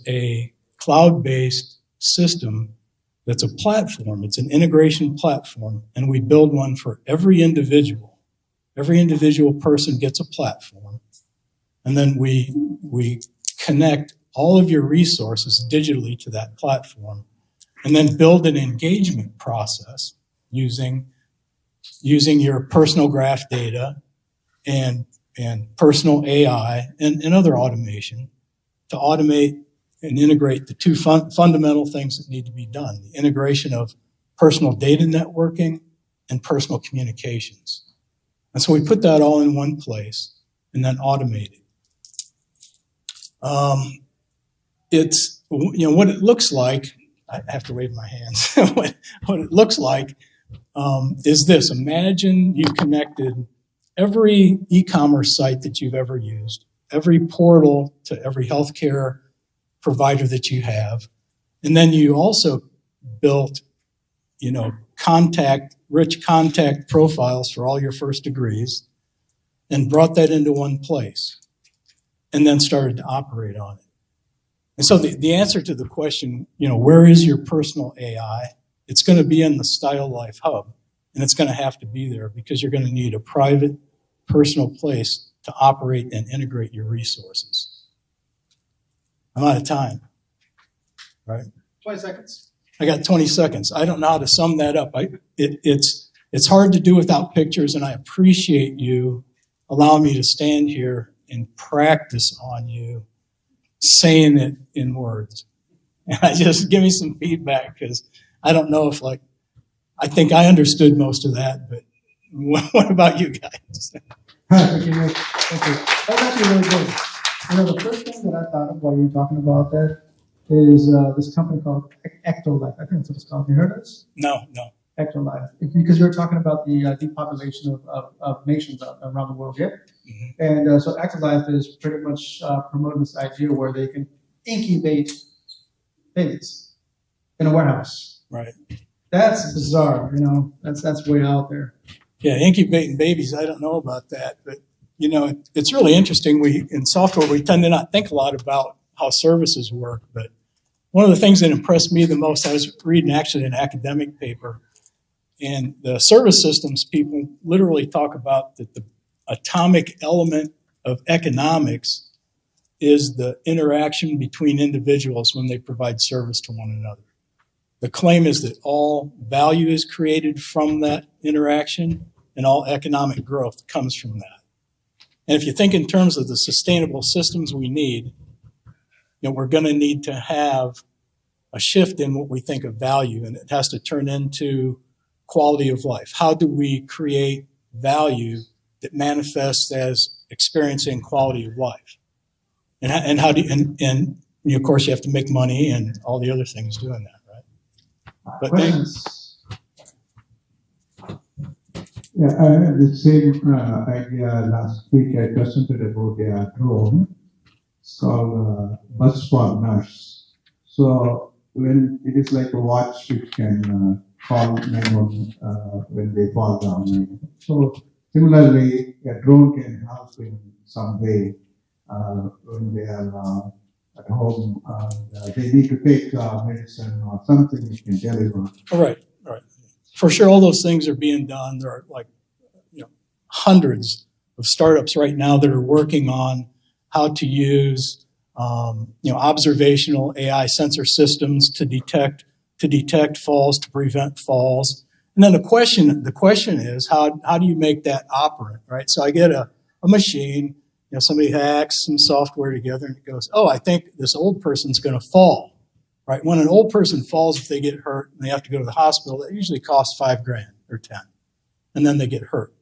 a cloud-based system that's a platform. It's an integration platform, and we build one for every individual. Every individual person gets a platform, and then we connect all of your resources digitally to that platform, and then build an engagement process using your personal graph data and personal AI and other automation to automate and integrate the two fundamental things that need to be done: the integration of personal data networking and personal communications. And so we put that all in one place and then automate it. It's, what it looks like, I have to wave my hands. what it looks like is this. Imagine you connected every e-commerce site that you've ever used, every portal to every healthcare provider that you have, and then you also built, rich contact profiles for all your first degrees, and brought that into one place, and then started to operate on it. And so the answer to the question, where is your personal AI? It's going to be in the Style Life Hub, and it's going to have to be there because you're going to need a private, personal place to operate and integrate your resources. I'm out of time, right? 20 seconds. I got 20 seconds. I don't know how to sum that up. It's hard to do without pictures, and I appreciate you allowing me to stand here and practice on you saying it in words. And I just give me some feedback, because I don't know if I think I understood most of that, but what about you guys? Thank you, Nick. Thank you. That was actually really good. The first thing that I thought of while you were talking about that is this company called Ectolife. I think that's what it's called. Have you heard of this? No. Ectolife. Because you were talking about the depopulation of nations around the world here. Mm-hmm. And so Ectolife is pretty much promoting this idea where they can incubate babies. in a warehouse. Right. That's bizarre, you know. That's way out there. Yeah, incubating babies, I don't know about that, but you know, it's really interesting. In software, we tend to not think a lot about how services work, but one of the things that impressed me the most, I was reading actually an academic paper, and the service systems people literally talk about that the atomic element of economics is the interaction between individuals when they provide service to one another. The claim is that all value is created from that interaction and all economic growth comes from that. And if you think in terms of the sustainable systems we need, you know, we're going to need to have a shift in what we think of value, and it has to turn into quality of life. How do we create value that manifests as experiencing quality of life? And how do you, and of course you have to make money and all the other things doing that. But yeah, I had the same idea last week. I presented about a drone. It's called Bus for Nurse. So when it is like a watch, which can call 911 when they fall down. So similarly, a drone can help in some way when they are at home, they need to take medicine or something you can deliver. All right. For sure, all those things are being done. There are hundreds of startups right now that are working on how to use observational AI sensor systems to detect falls, to prevent falls. And then the question is how do you make that operant, right? So I get a machine. Somebody hacks some software together and it goes, oh, I think this old person's going to fall, right? When an old person falls, if they get hurt and they have to go to the hospital, that usually costs $5,000 or 10, and then they get hurt.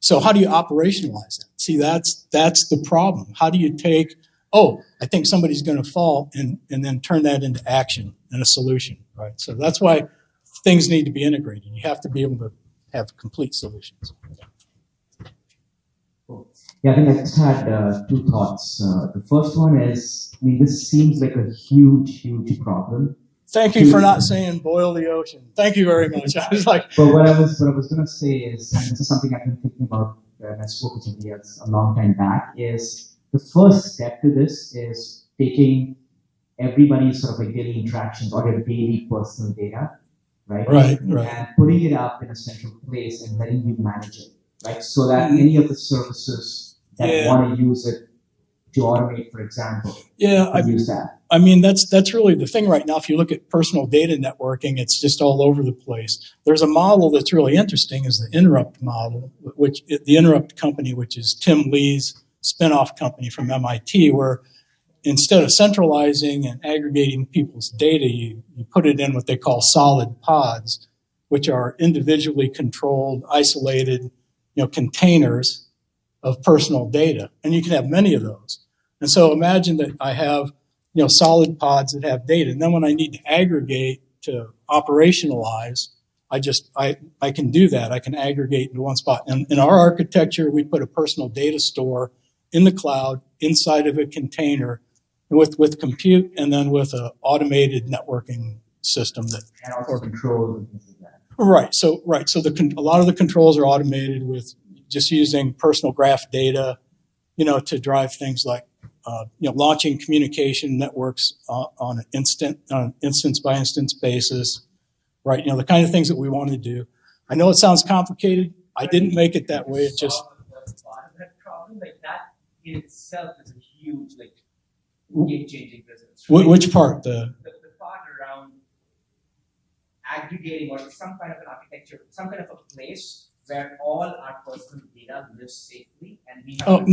So how do you operationalize that? See, that's the problem. How do you take, oh, I think somebody's going to fall, and then turn that into action and a solution, right? So that's why things need to be integrated. You have to be able to have complete solutions. Yeah, I think I just had two thoughts. The first one is, I mean, this seems like a huge problem. Thank you for not saying boil the ocean. Thank you very much. I was like, but what I was going to say is, and this is something I've been thinking about when I spoke with somebody else a long time back, is the first step to this is taking everybody's sort of like daily interactions or your daily personal data, right? Right. And putting it up in a central place and letting you manage it, right? So that any of the services that want to use it to automate, for example, use that. I mean, that's really the thing right now. If you look at personal data networking, it's just all over the place. There's a model that's really interesting, is the Interrupt model, which the Interrupt company, which is Tim Lee's spinoff company from MIT, where instead of centralizing and aggregating people's data, you put it in what they call solid pods, which are individually controlled, isolated, containers of personal data. And you can have many of those. And so imagine that I have, solid pods that have data. And then when I need to aggregate to operationalize, I can do that. I can aggregate into one spot. And in our architecture, we put a personal data store in the cloud inside of a container with compute and then with an automated networking system that and also controls and things like that. Right. So a lot of the controls are automated with just using personal graph data, to drive things like, launching communication networks on an instance by instance basis, right? The kind of things that we want to do. I know it sounds complicated. I didn't make it that way. It just that problem, like that in itself is a huge, game-changing business. Right? Which part? The part around aggregating or some kind of an architecture, some kind of a place where all our personal data lives safely, and we have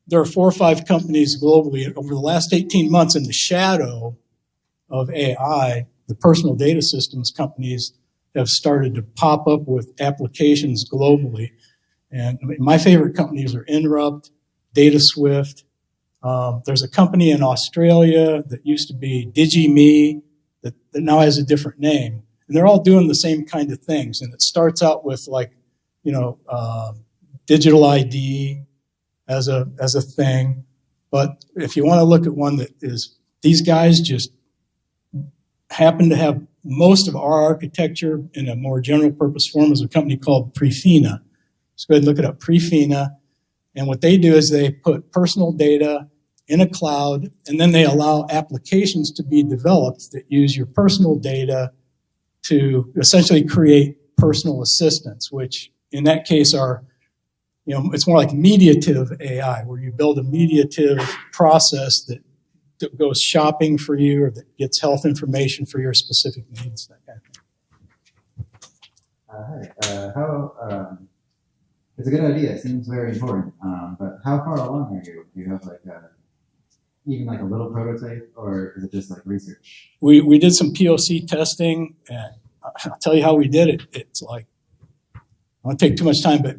there are 4 or 5 companies globally over the last 18 months in the shadow of AI. The personal data systems companies have started to pop up with applications globally. And my favorite companies are Interrupt, DataSwift. There's a company in Australia that used to be DigiMe that now has a different name. And they're all doing the same kind of things. And it starts out with digital ID as a thing. But if you want to look at one that is, these guys just happened to have most of our architecture in a more general purpose form is a company called Prefina. Let's go ahead and look it up, Prefina. And what they do is they put personal data in a cloud, and then they allow applications to be developed that use your personal data to essentially create personal assistants, which in that case are, it's more like mediative AI, where you build a mediative process that goes shopping for you or that gets health information for your specific needs, that kind of thing. It's a good idea. It seems very important. But how far along are you? Do you have even a little prototype, or is it just research? We did some POC testing, and I'll tell you how we did it. It's I won't take too much time, but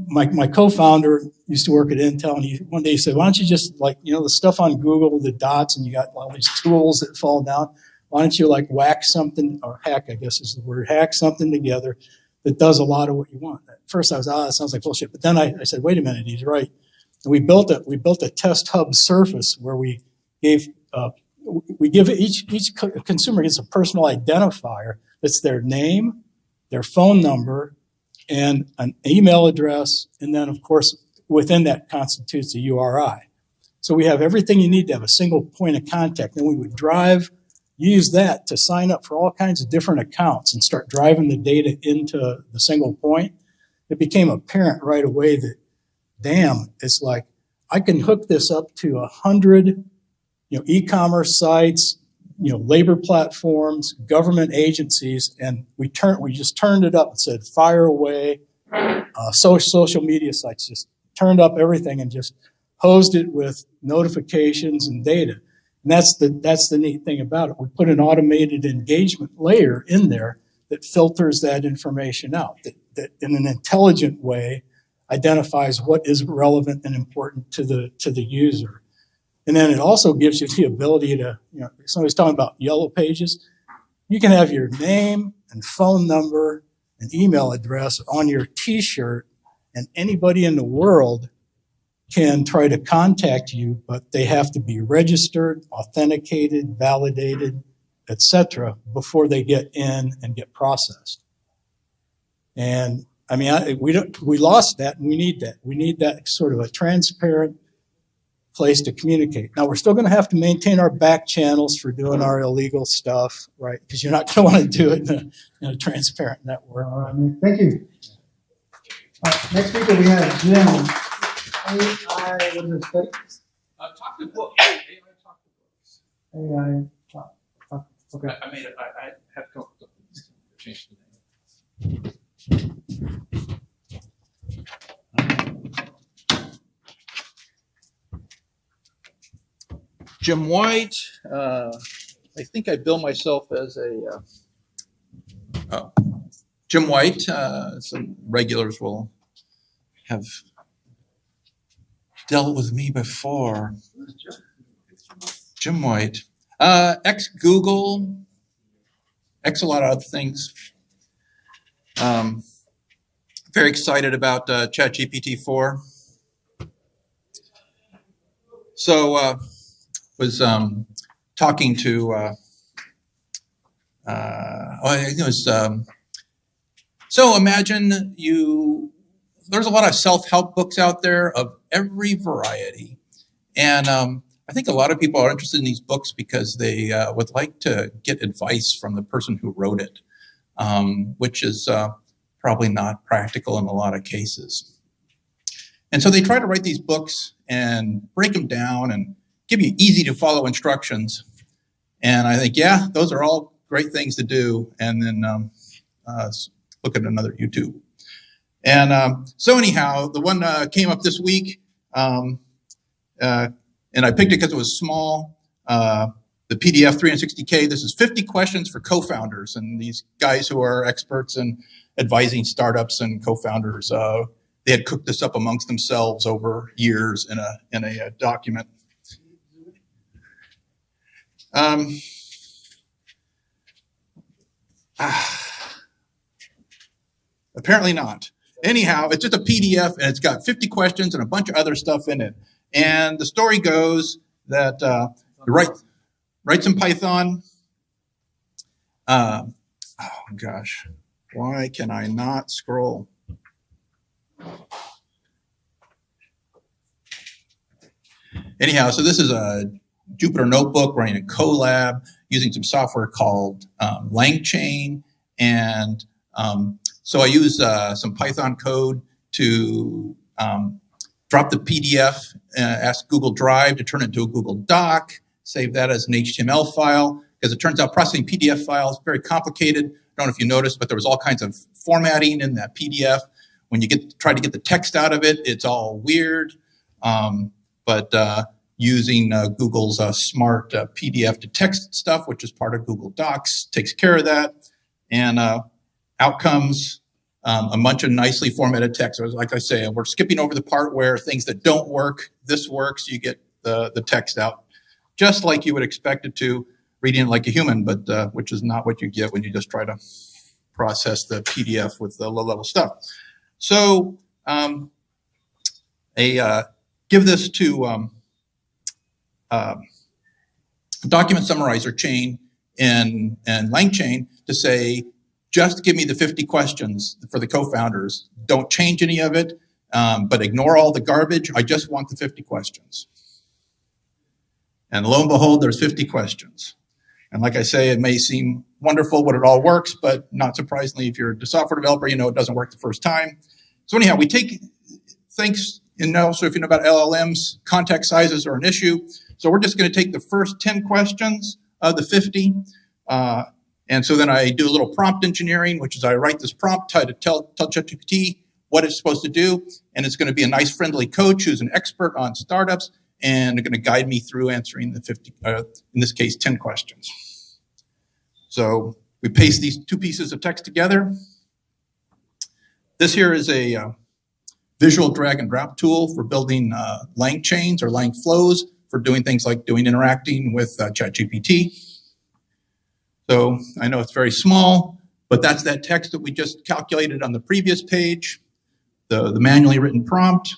my co-founder used to work at Intel, and one day he said, why don't you just the stuff on Google, the dots, and you got all these tools that fall down. Why don't you whack something, or hack, I guess is the word, hack something together that does a lot of what you want. At first I was, that sounds like bullshit. But then I said, wait a minute, he's right. And we built a test hub surface where we give each consumer gets a personal identifier that's their name, their phone number, and an email address, and then of course within that constitutes a URI. So we have everything you need to have a single point of contact. Then we would use that to sign up for all kinds of different accounts and start driving the data into the single point. It became apparent right away that, damn, it's I can hook this up to 100, e-commerce sites, labor platforms, government agencies, and we just turned it up and said, fire away. Social media sites, just turned up everything and just hosed it with notifications and data. And that's the neat thing about it. We put an automated engagement layer in there that filters that information out, that in an intelligent way identifies what is relevant and important to the user. And then it also gives you the ability to, somebody's talking about yellow pages. You can have your name and phone number and email address on your t-shirt, and anybody in the world can try to contact you, but they have to be registered, authenticated, validated, etc., before they get in and get processed. And we lost that, and we need that. We need that sort of a transparent place to communicate. Now, we're still going to have to maintain our back channels for doing our illegal stuff, right? Because you're not going to want to do it in a transparent network. All right, thank you. Next speaker we have Jim. AI, what is it? Talk to books. AI talk to books. AI talk. Okay. I have come up with something to change the name. Jim White. I think I bill myself as Jim White. Some regulars will have dealt with me before. Jim White. Ex-Google. Ex a lot of other things. Very excited about ChatGPT 4. So was talking to so imagine there's a lot of self-help books out there of every variety, and I think a lot of people are interested in these books because they would like to get advice from the person who wrote it, which is probably not practical in a lot of cases. And so they try to write these books and break them down and give you easy to follow instructions. And I think, yeah, those are all great things to do. And then look at another YouTube. And so anyhow, the one came up this week, and I picked it because it was small. The PDF 360K, this is 50 questions for co-founders, and these guys who are experts in advising startups and co-founders, they had cooked this up amongst themselves over years in a document. Apparently not. Anyhow, it's just a PDF, and it's got 50 questions and a bunch of other stuff in it. And the story goes that you write some Python, Oh gosh, why can I not scroll? Anyhow, so this is a Jupyter notebook running a Colab using some software called LangChain. And so I use some Python code to drop the PDF, ask Google Drive to turn it into a Google Doc, save that as an HTML file, because it turns out processing PDF files is very complicated. I don't know if you noticed, but there was all kinds of formatting in that PDF. When you try to get the text out of it, it's all weird. But using Google's smart PDF to text stuff, which is part of Google Docs, takes care of that. And out comes a bunch of nicely formatted text. Like I say, we're skipping over the part where things that don't work, this works, you get the text out just like you would expect it to, reading it like a human, but which is not what you get when you just try to process the PDF with the low-level stuff. So give this to document summarizer chain and LangChain to say, just give me the 50 questions for the co-founders. Don't change any of it, but ignore all the garbage. I just want the 50 questions. And lo and behold, there's 50 questions. And like I say, it may seem wonderful when it all works, but not surprisingly, if you're a software developer, you know it doesn't work the first time. So anyhow, we take things, so if you know about LLMs, context sizes are an issue. So we're just going to take the first 10 questions of the 50. And so then I do a little prompt engineering, which is I write this prompt to tell ChatGPT what it's supposed to do. And it's going to be a nice, friendly coach who's an expert on startups, and they're going to guide me through answering the 50, in this case, 10 questions. So we paste these two pieces of text together. This here is a visual drag and drop tool for building lang chains or lang flows for doing things like interacting with ChatGPT. So I know it's very small, but that's that text that we just calculated on the previous page, the manually written prompt,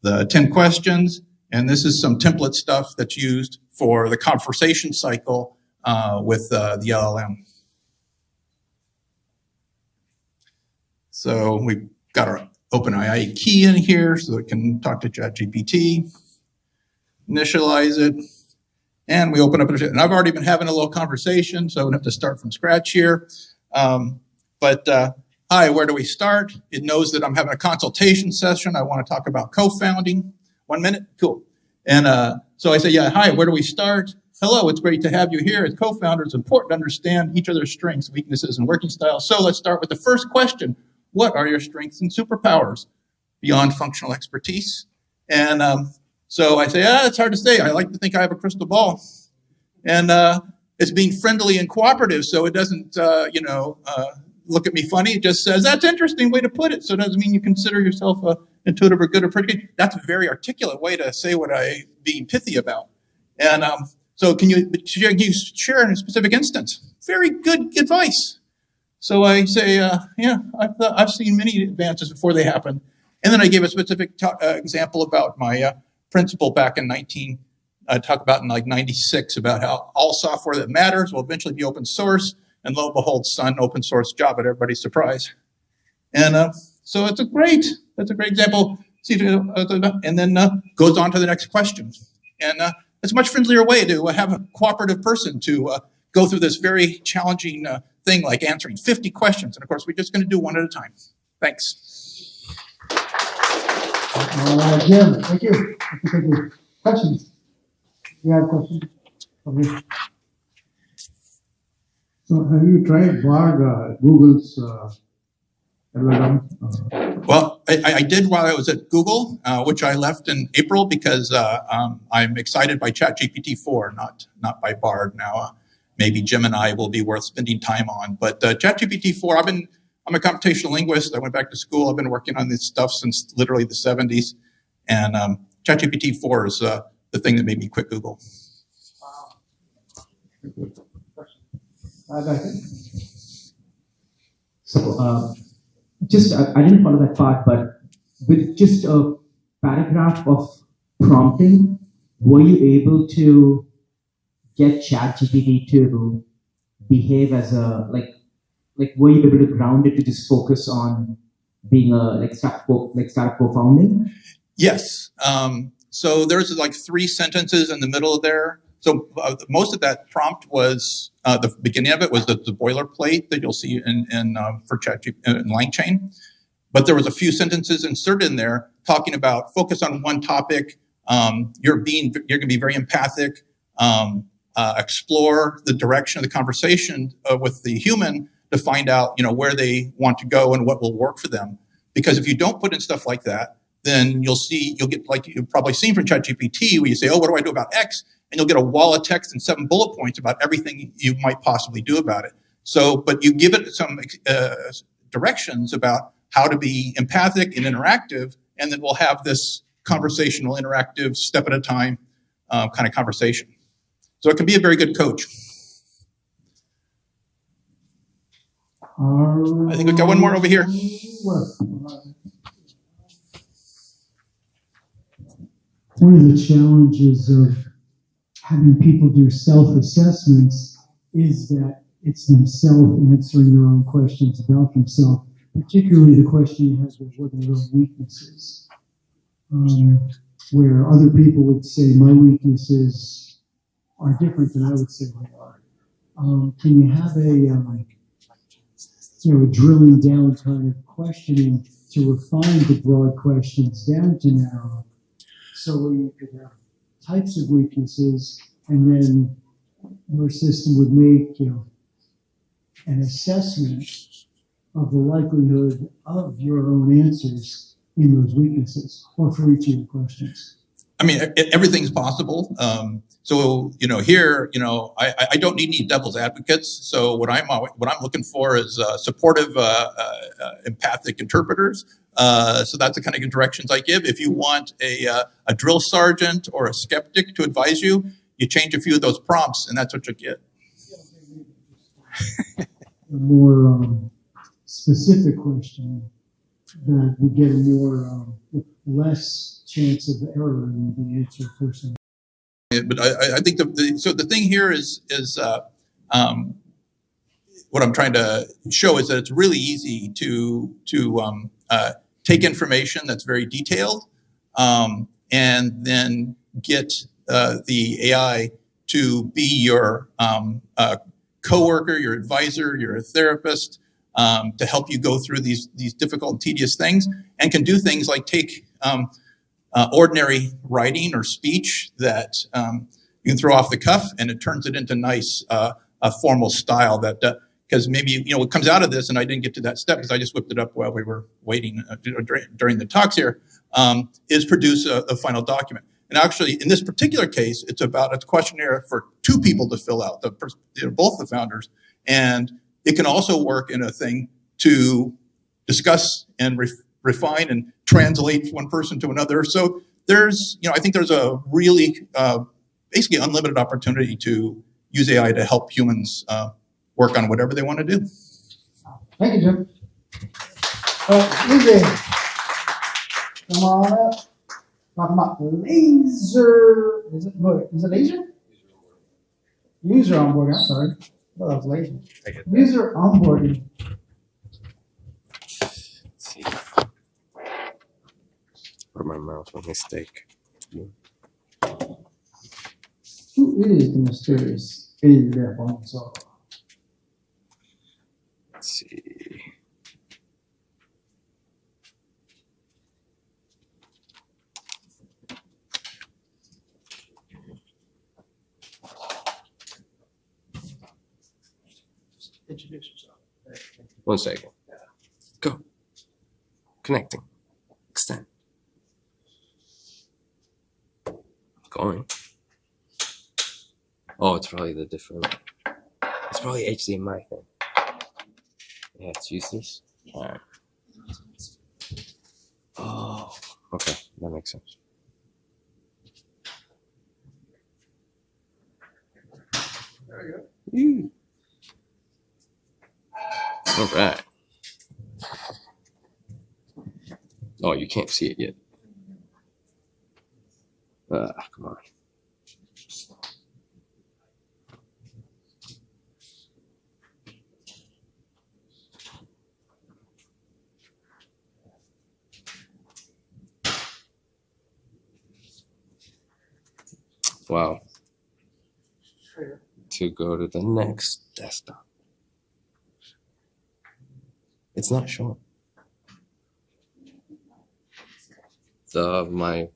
the 10 questions, and this is some template stuff that's used for the conversation cycle with the LLM. So we've got our OpenAI key in here so it can talk to ChatGPT, initialize it, and we open up, and I've already been having a little conversation, so I don't have to start from scratch here. Hi, where do we start? It knows that I'm having a consultation session. I want to talk about co-founding. 1 minute? Cool. And so I say, yeah, hi, where do we start? Hello, it's great to have you here. As co-founders, it's important to understand each other's strengths, weaknesses, and working styles. So let's start with the first question. What are your strengths and superpowers beyond functional expertise? And so I say, it's hard to say. I like to think I have a crystal ball. And it's being friendly and cooperative, so it doesn't, look at me funny. It just says, that's an interesting way to put it. So it doesn't mean you consider yourself intuitive or good or pretty. That's a very articulate way to say what I'm being pithy about. And so can you share in a specific instance? Very good advice. So I say, I've seen many advances before they happen. And then I gave a specific example about my principle back in talk about in like 96 about how all software that matters will eventually be open source. And lo and behold, Sun open source Java to everybody's surprise. And so it's a great example. And then goes on to the next question. And it's a much friendlier way to have a cooperative person to go through this very challenging thing like answering 50 questions. And of course, we're just going to do one at a time. Thanks. Jim, thank you. Thank you. Questions? You have questions? Okay. So have you tried Bard, Google's LLM? Well, I did while I was at Google, which I left in April because I'm excited by ChatGPT 4, not by Bard. Now, maybe Gemini will be worth spending time on. But ChatGPT 4, I'm a computational linguist. I went back to school. I've been working on this stuff since literally the 70s. And ChatGPT 4 is the thing that made me quit Google. So just, I didn't follow that part, but with just a paragraph of prompting, were you able to get ChatGPT to behave as a like were you able to ground it to just focus on being a startup co-founding? Yes. So there's like 3 sentences in the middle of there. So most of that prompt was the beginning of it was the boilerplate that you'll see in for ChatGPT in LangChain. But there was a few sentences inserted in there talking about focus on one topic. You're going to be very empathic. Explore the direction of the conversation with the human to find out, where they want to go and what will work for them. Because if you don't put in stuff like that, then you'll get like you've probably seen from ChatGPT where you say, oh, what do I do about X? And you'll get a wall of text and 7 bullet points about everything you might possibly do about it. So, but you give it some directions about how to be empathic and interactive, and then we'll have this conversational, interactive, step at a time kind of conversation. So it can be a very good coach. I think we've got one more over here. One of the challenges of having people do self-assessments is that it's themselves answering their own questions about themselves, particularly the question you have of what are their weaknesses. Where other people would say, my weaknesses are different than I would say they are. Can you have a drilling down kind of questioning to refine the broad questions down to narrow, so you could have types of weaknesses, and then your system would make an assessment of the likelihood of your own answers in those weaknesses, or for each of your questions? I mean, everything's possible. So here, I don't need any devil's advocates. So what I'm looking for is supportive, empathic interpreters. So that's the kind of directions I give. If you want a drill sergeant or a skeptic to advise you, you change a few of those prompts, and that's what you get. A more specific question that would get a more less chance of error in the answer person. But I think the thing here is what I'm trying to show is that it's really easy to take information that's very detailed and then get the AI to be your coworker, your advisor, your therapist, to help you go through these difficult and tedious things, and can do things like take ordinary writing or speech that you can throw off the cuff, and it turns it into nice formal style that because maybe what comes out of this, and I didn't get to that step because I just whipped it up while we were waiting during the talks here, is produce a final document. And actually, in this particular case, it's about a questionnaire for 2 people to fill out, both the founders, and it can also work in a thing to discuss and refine and translate one person to another. So there's, I think there's a really basically unlimited opportunity to use AI to help humans work on whatever they want to do. Thank you, Jim. Easy. Come on up. Talking about laser. Is it laser? User onboarding. I'm sorry. I thought that was laser. User onboarding. Let's see. Where my mouse was mistake. Who is the mysterious alien on the sofa? Let's see. Introduce yourself. 1 second. Go. Connecting. Extend. Going. Oh, it's probably the different. It's probably HDMI thing. Yeah, it's useless. Alright. Oh, okay. That makes sense. There we go. All right. Oh, you can't see it yet. Come on. Wow. To go to the next desktop. It's not showing. My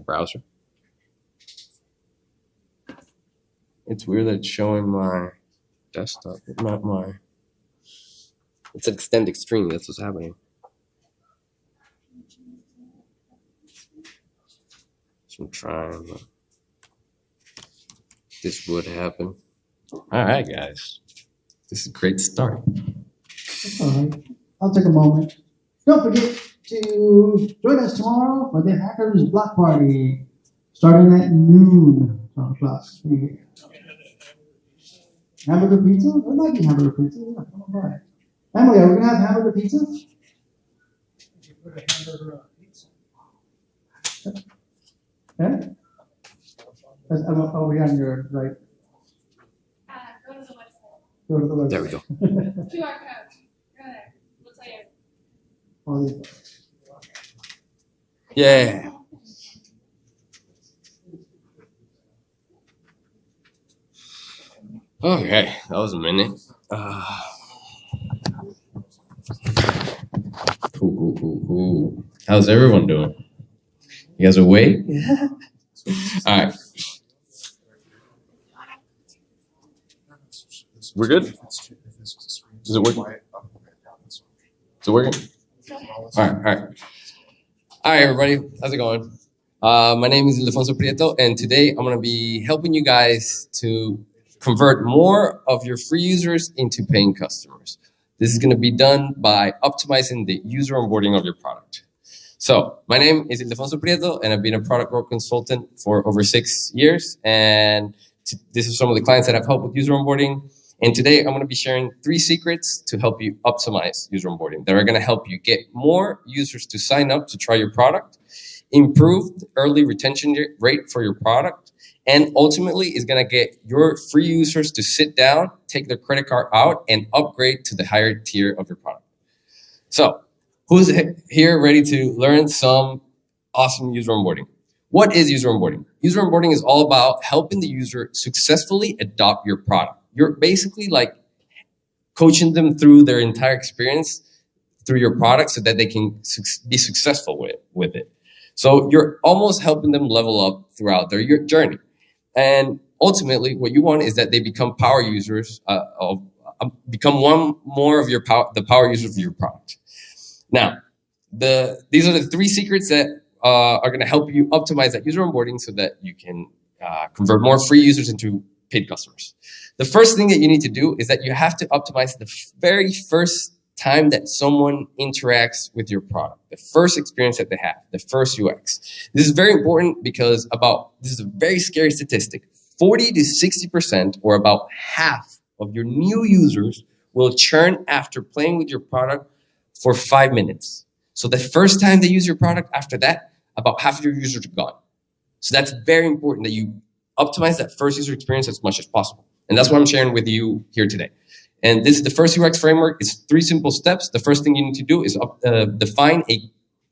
browser. It's weird that it's showing my desktop, but not my. It's extend extreme. That's what's happening. So I'm trying. But this would happen. All right, guys. This is a great start. All right. I'll take a moment. Don't forget to join us tomorrow for the Hackers Block Party, starting at noon. Hamburger pizza? There might be hamburger pizza. Yeah, come on by. Emily, are we going to have hamburger pizza? Okay. Oh, we on your right. Go to the website. Go to the website. There we go. QR code. Go there. We'll tell you. Yeah. Okay, that was a minute. Cool. How's everyone doing? You guys awake? Yeah. All right. We're good? Is it working? Is it working? All right. All right, everybody. How's it going? My name is Ildefonso Prieto, and today I'm going to be helping you guys to convert more of your free users into paying customers. This is going to be done by optimizing the user onboarding of your product. So my name is Ildefonso Prieto, and I've been a product growth consultant for over 6 years. And this is some of the clients that I've helped with user onboarding. And today I'm going to be sharing 3 secrets to help you optimize user onboarding that are going to help you get more users to sign up to try your product, improve the early retention rate for your product, and ultimately is going to get your free users to sit down, take their credit card out, and upgrade to the higher tier of your product. So who's here ready to learn some awesome user onboarding? What is user onboarding? User onboarding is all about helping the user successfully adopt your product. You're basically like coaching them through their entire experience through your product so that they can be successful with it. So you're almost helping them level up throughout their journey. And ultimately, what you want is that they become power users, become one more of the power users of your product. Now, these are the 3 secrets that are going to help you optimize that user onboarding so that you can convert more free users into paid customers. The first thing that you need to do is that you have to optimize the very first time that someone interacts with your product, the first experience that they have, the first UX. This is very important because this is a very scary statistic. 40 to 60%, or about half of your new users will churn after playing with your product for 5 minutes. So the first time they use your product, after that, about half of your users are gone. So that's very important that you optimize that first user experience as much as possible. And that's what I'm sharing with you here today. And this is the first UX framework. It's 3 simple steps. The first thing you need to do is define a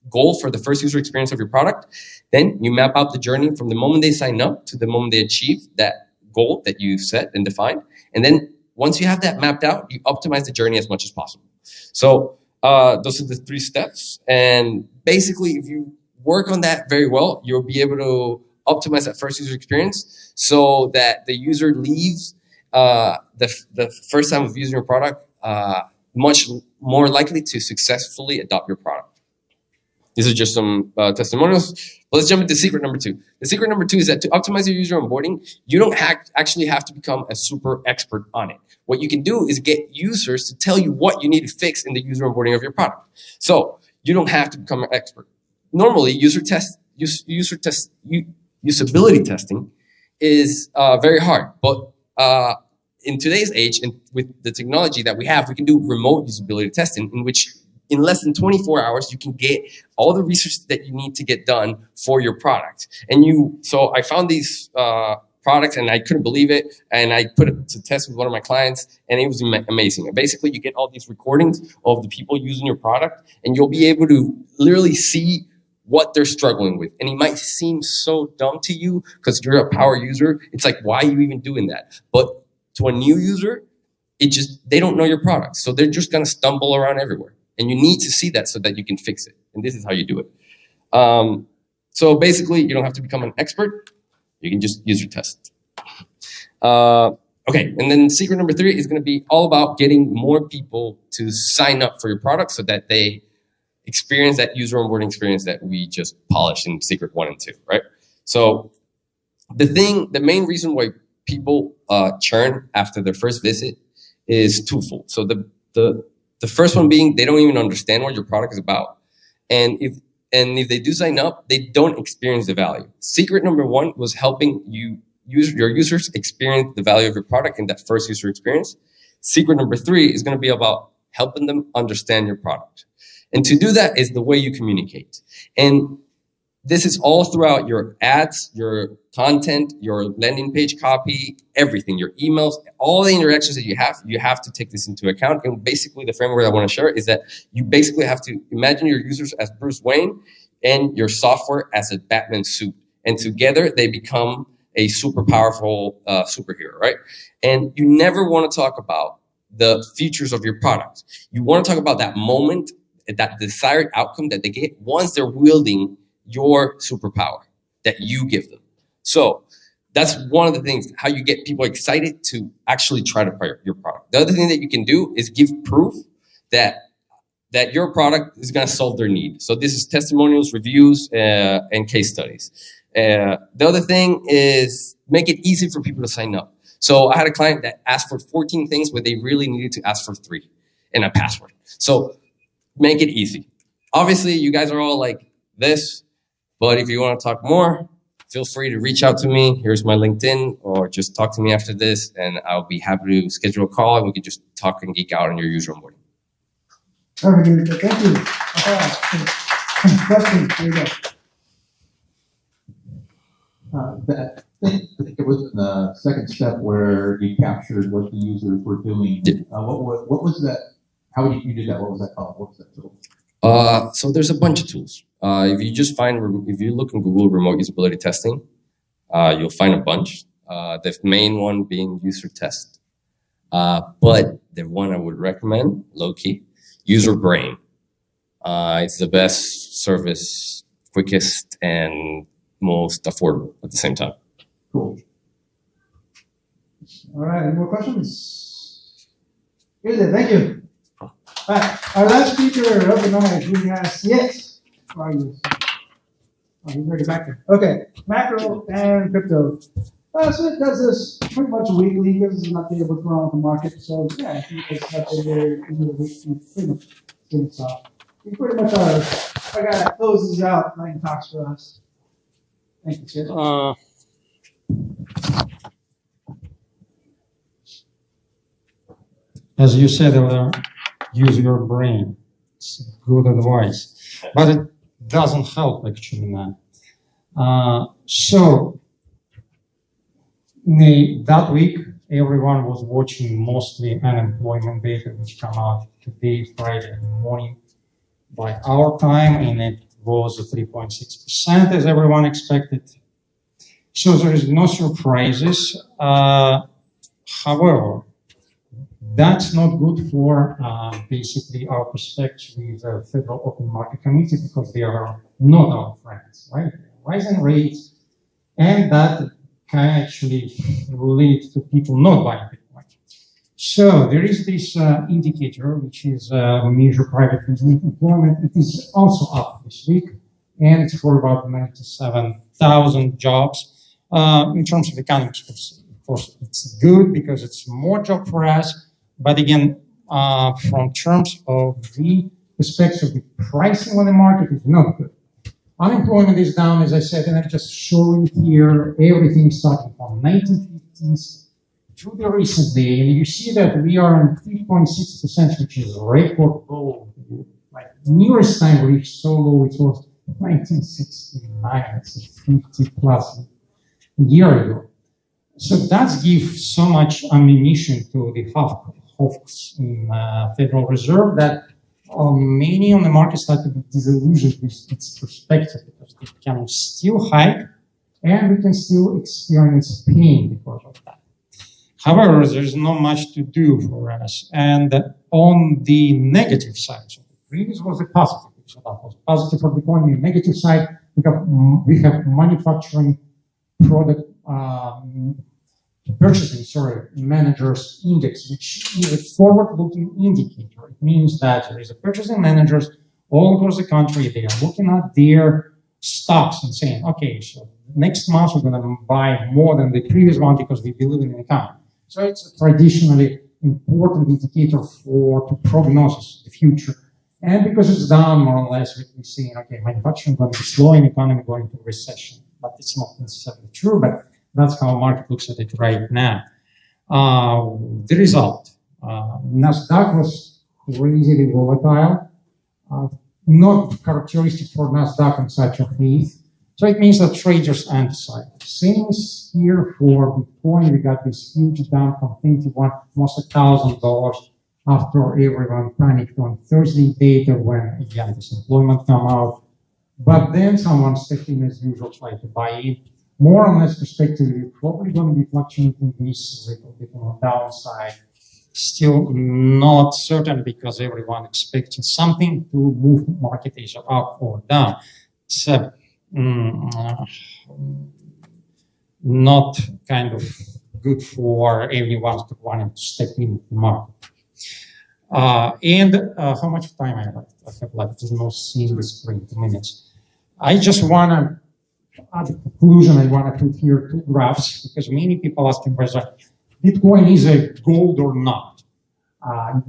goal for the first user experience of your product. Then you map out the journey from the moment they sign up to the moment they achieve that goal that you set and defined. And then once you have that mapped out, you optimize the journey as much as possible. So those are the 3 steps. And basically, if you work on that very well, you'll be able to optimize that first user experience so that the user leaves the first time of using your product much more likely to successfully adopt your product. These are just some testimonials. But let's jump into secret number 2. The secret number 2 is that to optimize your user onboarding, you don't actually have to become a super expert on it. What you can do is get users to tell you what you need to fix in the user onboarding of your product. So you don't have to become an expert. Normally, usability testing is very hard, but in today's age and with the technology that we have, we can do remote usability testing in which in less than 24 hours, you can get all the research that you need to get done for your product. So I found these products and I couldn't believe it. And I put it to test with one of my clients and it was amazing. And basically you get all these recordings of the people using your product and you'll be able to literally see what they're struggling with. And it might seem so dumb to you because you're a power user. It's like, why are you even doing that? But to a new user, they don't know your product. So they're just going to stumble around everywhere. And you need to see that so that you can fix it. And this is how you do it. So basically, you don't have to become an expert. You can just user test. Okay, and then secret number 3 is going to be all about getting more people to sign up for your product so that they experience that user onboarding experience that we just polished in secret 1 and 2, right? So the main reason why people churn after their first visit is twofold. So the first one being they don't even understand what your product is about. And if they do sign up, they don't experience the value. Secret number 1 was helping your users experience the value of your product in that first user experience. Secret number 3 is going to be about helping them understand your product. And to do that is the way you communicate. And this is all throughout your ads, your content, your landing page copy, everything, your emails, all the interactions that you have to take this into account. And basically the framework I want to share is that you basically have to imagine your users as Bruce Wayne and your software as a Batman suit. And together they become a super powerful superhero, right? And you never want to talk about the features of your product. You want to talk about that moment, that desired outcome that they get once they're wielding your superpower that you give them. So that's one of the things, how you get people excited to actually try to buy your product. The other thing that you can do is give proof that your product is going to solve their need. So this is testimonials, reviews, and case studies. The other thing is make it easy for people to sign up. So I had a client that asked for 14 things, but they really needed to ask for 3 and a password. So make it easy. Obviously, you guys are all like this, but if you want to talk more, feel free to reach out to me. Here's my LinkedIn, or just talk to me after this, and I'll be happy to schedule a call, and we can just talk and geek out on your user onboarding. Perfect. Thank you. Questions? Here you go. I think it was the second step where you captured what the users were doing. What was that? How did you do that? What was that called? What was that tool? So there's a bunch of tools. If you look in Google remote usability testing, you'll find a bunch. The main one being user test. But the one I would recommend, low key, user brain. It's the best service, quickest, and most affordable at the same time. Cool. All right, any more questions? Good, thank you. All right, our last speaker of the night, we have yes. Where are you? Oh, he's already back there. Okay, macro and crypto. So it does this pretty much weekly. He gives us an update of what's going on with the market. So yeah, he does an update there in the week. Pretty much good stuff. He pretty much our guy that closes out Lightning Talks for us. Thank you, sir. As you said earlier, use your brain. It's good advice, but it doesn't help actually now. So that week, everyone was watching mostly unemployment data, which come out today, Friday morning by our time, and it was 3.6%, as everyone expected. So there is no surprises. However, that's not good for basically our prospects with the Federal Open Market Committee, because they are not our friends, right? Rising rates, and that can actually lead to people not buying Bitcoin. So there is this indicator, which is measure private employment. It is also up this week, and it's for about 97,000 jobs. In terms of economics, of course, it's good because it's more job for us. But again, from terms of the perspective of the pricing on the market, is not good. Unemployment is down, as I said, and I'm just showing here everything starting from 1950s to the recent day. And you see that we are on 3.6%, which is record low. Like nearest time reached so low, it was 1969. It's 50 plus a year ago. So that gives so much ammunition to the hawks in Federal Reserve that Many on the market start to be disillusioned with its perspective because it can still hike and we can still experience pain because of that. However, there's not much to do for us. And on the negative side, so the previous was a positive. So that was positive for the economy. Negative side, we have manufacturing product managers index, which is a forward-looking indicator. It means that there is a purchasing managers all across the country. They are looking at their stocks and saying, okay, so next month we're going to buy more than the previous one because we believe in the economy. So it's a traditionally important indicator to prognosis the future. And because it's down more or less, we're saying, okay, manufacturing going to be slowing, economy going into recession. But it's not necessarily true, but that's how market looks at it right now. The result, NASDAQ was crazily volatile, not characteristic for NASDAQ on such a phase. So it means that traders undecided. Same is here for Bitcoin. We got this huge dump from 21, almost $1,000 after everyone panicked on Thursday data when, again, this employment come out. But then someone stepped in as usual, tried to buy in. More or less perspective, we're probably going to be fluctuating this a little bit on the downside. Still not certain because everyone expecting something to move market either up or down. So, not kind of good for everyone to want to step in the market. How much time I have left? I have left. There's no seeing the screen, 2 minutes. I just want to add a conclusion. I want to put here 2 graphs because many people asking whether Bitcoin is a gold or not.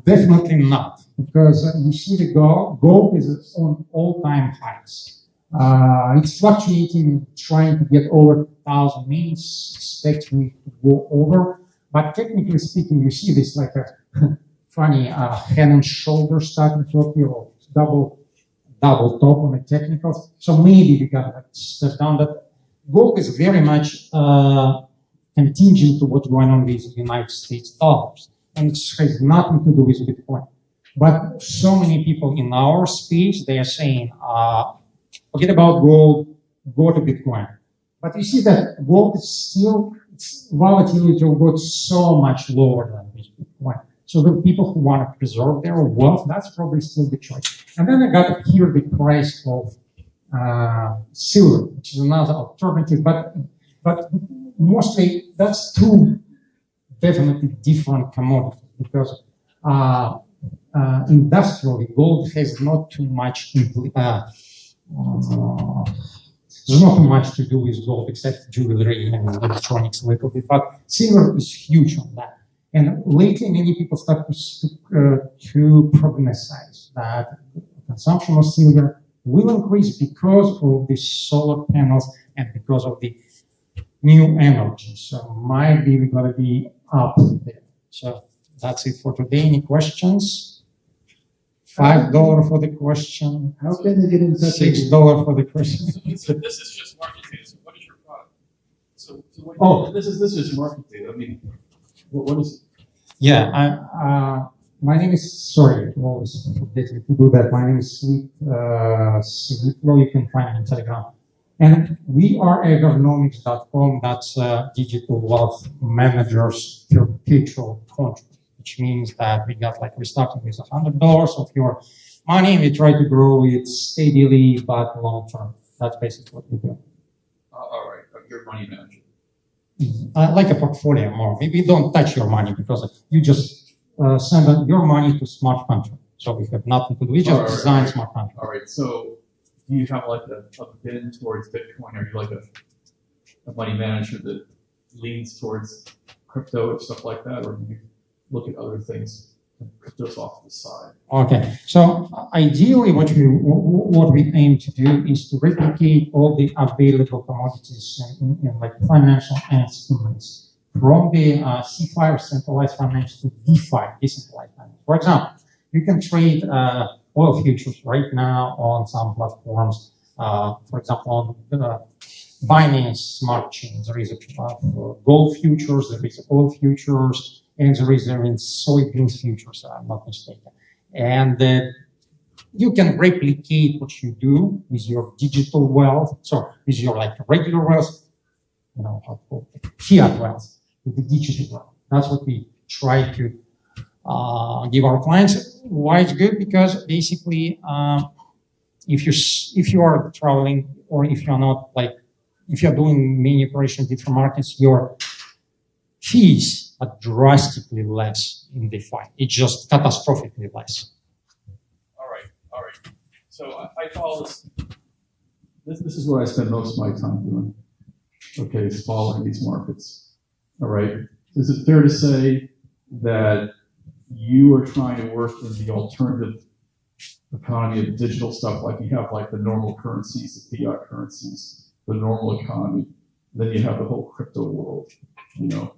Definitely not, because you see the gold is on all-time highs. It's fluctuating, trying to get over 1,000. Many expect me to go over, but technically speaking, you see this like a funny head and shoulder starting to appear, or double top on the technicals. So maybe we got like step down. That gold is very much contingent to what's going on with the United States dollars, and it has nothing to do with Bitcoin. But so many people in our space, they are saying, forget about gold, go to Bitcoin. But you see that gold is still, its volatility will go so much lower than Bitcoin. So the people who want to preserve their wealth, that's probably still the choice. And then I got here the price of silver, which is another alternative, but mostly that's 2 definitely different commodities because industrially gold has not too much there's not too much to do with gold except jewelry and electronics a little bit, but silver is huge on that. And lately, many people start to prognostize that consumption of silver will increase because of the solar panels and because of the new energy. So might be we're going to be up there. So that's it for today. Any questions? $5 for the question. How can they get in touch with you? $6 for the question. So this is just market data. So what is your product? So what, this is just market data. I mean, what is it? Yeah, my name is, sorry, I always forget to do that. My name is Sweetlo. You can find me on Telegram. And we are agronomics.com. That's digital wealth managers perpetual contract, which means that we're starting with $100 of your money. We try to grow it steadily, but long term. That's basically what we do. All right, your money manager. Like a portfolio more. Maybe don't touch your money because you just send your money to smart contract. So we have nothing to do. We just design smart contract. All right. So do you have like a bend towards Bitcoin? Are you like a money manager that leans towards crypto and stuff like that, or do you look at other things? Crypto's off to the side. Okay, so ideally what we aim to do is to replicate all the available commodities in like financial instruments from the CeFi or centralized finance to DeFi, decentralized finance. For example, you can trade oil futures right now on some platforms. For example, on Binance Smart Chain, there is gold futures, there is oil futures, and there is soybeans futures, I'm not mistaken. And you can replicate what you do with your digital wealth, so with your like regular wealth, you know, how to call it, fiat wealth, with the digital wealth. That's what we try to give our clients. Why it's good? Because basically, if you are traveling, or if you're not, like, if you're doing many operations in different markets, your fees are drastically less in DeFi. It's just catastrophically less. All right. So I follow this. This is what I spend most of my time doing. Okay, is following these markets. All right. Is it fair to say that you are trying to work in the alternative economy of digital stuff, like you have like the normal currencies, the fiat currencies, the normal economy, then you have the whole crypto world, you know?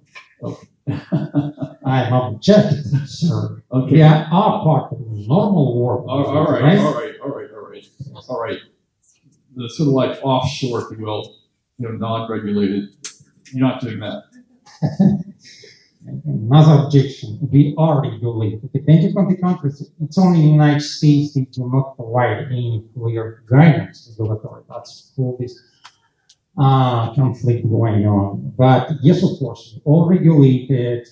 I'm objective, sir. Okay. We are part of the normal world. All right. The sort of like offshore, if you will, you know, non-regulated. You're not doing that. Another objection, we are regulated. Depending on the countries, it's only in the United States they do not provide any clear guidance regulatory. That's all this conflict going on. But yes, of course, all regulated.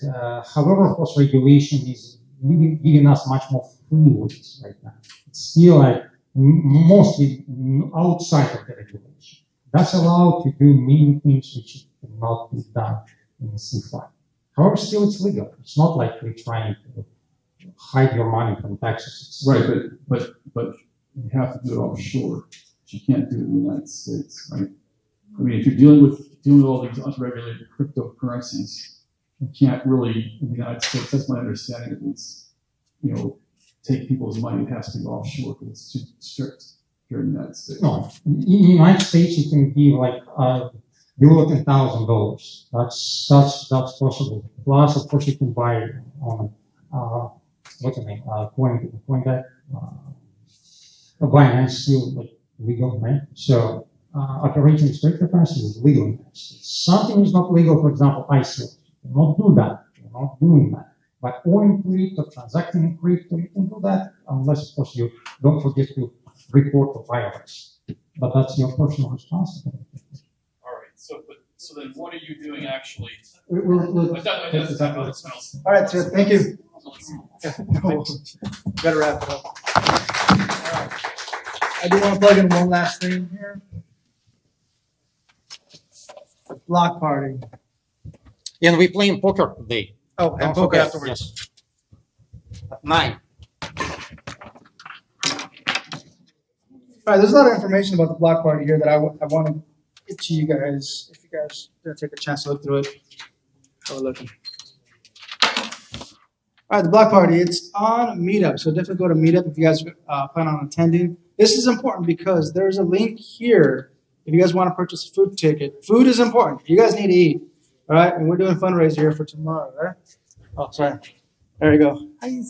However, of course, regulation is giving us much more freeways right now. It's still like mostly outside of the regulation. That's allowed to do many things which cannot be done in CeFi. However, still it's legal. It's not like we're trying to hide your money from taxes. Right, but you have to do it offshore. You can't do it in the United States, right? I mean, if you're dealing with all these unregulated cryptocurrencies, you can't really, in the United States, that's my understanding at least, you know, take people's money. It has to be offshore because it's too strict here in the United States. No, in the United States, you can give like below $10,000. That's possible. Plus, of course, you can buy it on what's the name? Coinbase, Binance, still like legal, right? So operating with cryptocurrency is legal in the United States. Something is not legal, for example, ICO. You cannot do that. You're not doing that. But owning crypto, transacting in crypto, you can do that unless, of course, you don't forget to report the virus. But that's your personal responsibility. So then what are you doing actually? All right, sir. Thank you. Better wrap it up. All right. I do want to plug in one last thing here. Block party. And we playing poker today. Oh, and poker afterwards. Yes. At 9. All right, there's a lot of information about the block party here that I want to get to you guys. If you guys are going to take a chance to look through it, how we're looking. All right, the block party, it's on Meetup, so definitely go to Meetup if you guys plan on attending. This is important because there's a link here if you guys want to purchase a food ticket. Food is important. You guys need to eat, all right? And we're doing a fundraiser here for tomorrow, right? Oh, sorry. There you go. Hi.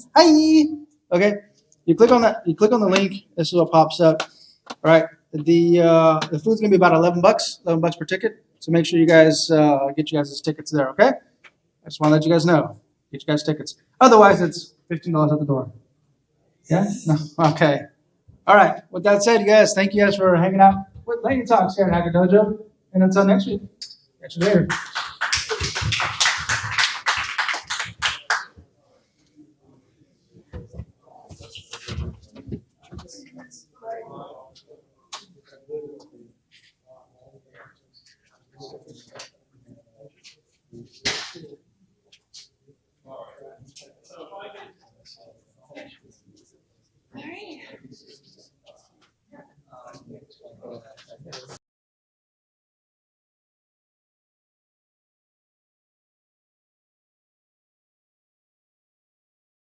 Okay. You click on that. You click on the link. This is what pops up. All right. The food's gonna be about $11. $11 per ticket. So make sure you guys get you guys' tickets there. Okay. I just want to let you guys know. Get you guys tickets. Otherwise, it's $15 at the door. Yeah. No. Okay. All right. With that said, you guys, thank you guys for hanging out with Lightning Talks here at Hacker Dojo. And until next week, catch you later.